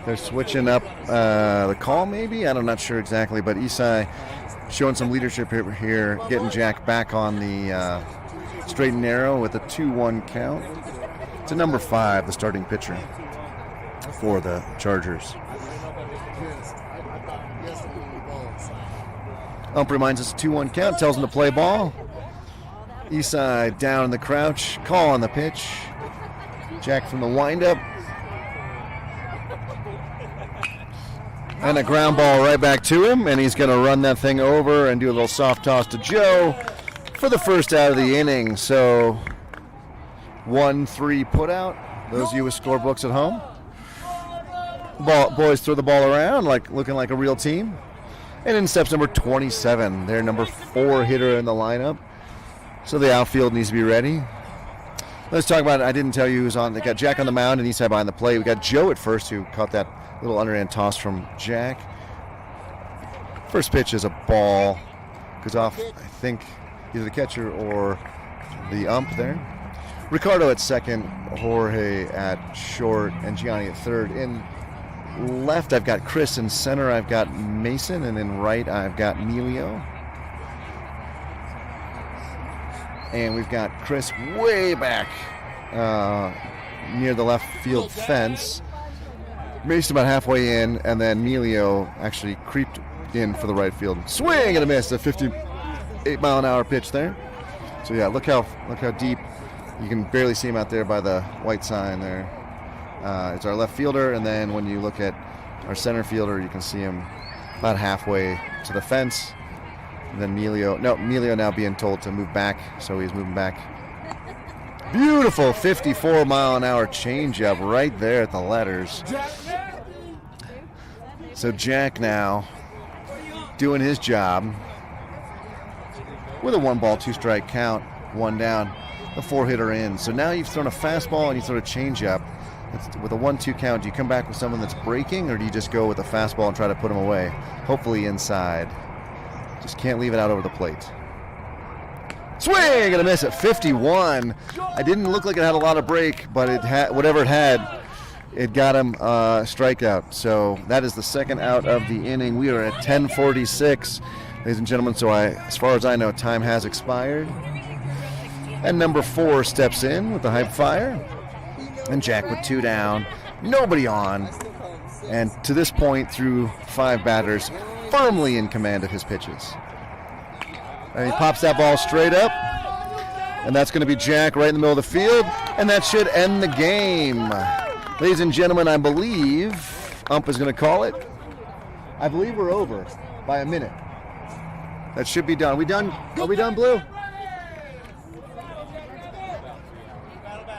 They're switching up the call maybe? I'm not sure exactly. But Isai showing some leadership here, getting Jack back on the straight and narrow with a 2-1 count to number 5, the starting pitcher. for the Chargers. Yes, I thought yesterday we were balls. Ump reminds us 2-1 count, tells him to play ball. Eastside down in the crouch, call on the pitch. Jack from the windup. And a ground ball right back to him, and he's going to run that thing over and do a little soft toss to Joe for the first out of the inning. So 1-3 put out. Those of you with scorebooks at home. Boys throw the ball around, looking like a real team. And in steps number 27, their number 4 hitter in the lineup. So the outfield needs to be ready. Let's talk about it. I didn't tell you who's on. They got Jack on the mound and Eastside behind the plate. We got Joe at first, who caught that little underhand toss from Jack. First pitch is a ball. Goes off, I think, either the catcher or the ump there. Ricardo at second, Jorge at short, and Gianni at third. In left, I've got Chris. In center, I've got Mason. And in right, I've got Emilio. And we've got Chris way back near the left field fence. Mason about halfway in, and then Emilio actually creeped in for the right field. Swing and a miss, a 58-mile-an-hour pitch there. So yeah, look how deep. You can barely see him out there by the white sign there. It's our left fielder, and then when you look at our center fielder, you can see him about halfway to the fence. And then Emilio now being told to move back, so he's moving back. Beautiful 54-mile-an-hour changeup right there at the letters. So Jack now doing his job with a 1-ball, 2-strike count, 1 down, the 4-hitter in. So now you've thrown a fastball and you throw a changeup. With a 1-2 count, do you come back with someone that's breaking, or do you just go with a fastball and try to put him away? Hopefully inside. Just can't leave it out over the plate. Swing and a miss at 51. I didn't look like it had a lot of break, but it had whatever it had. It got him strikeout. So that is the second out of the inning. We are at 10:46, ladies and gentlemen. So as far as I know, time has expired. And number 4 steps in with the hype fire. And Jack with 2 down, nobody on. And to this point, through 5 batters, firmly in command of his pitches. And he pops that ball straight up. And that's going to be Jack right in the middle of the field. And that should end the game. Ladies and gentlemen, I believe ump is going to call it. I believe we're over by a minute. That should be done. Are we done, Blue?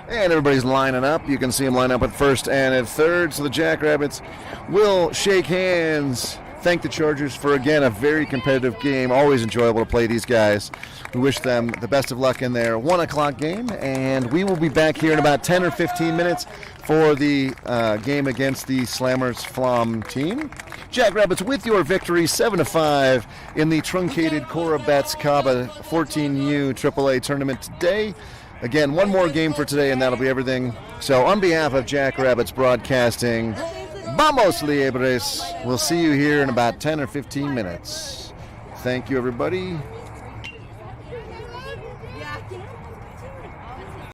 And everybody's lining up. You can see them line up at first and at third. So the Jackrabbits will shake hands. Thank the Chargers for, again, a very competitive game. Always enjoyable to play these guys. We wish them the best of luck in their 1 o'clock game. And we will be back here in about 10 or 15 minutes for the game against the Slammers Flom team. Jackrabbits with your victory, 7-5 in the truncated Cora Betts Caba 14U AAA tournament today. Again, one more game for today, and that'll be everything. So on behalf of Jackrabbits Broadcasting, Vamos Liebres. We'll see you here in about 10 or 15 minutes. Thank you, everybody.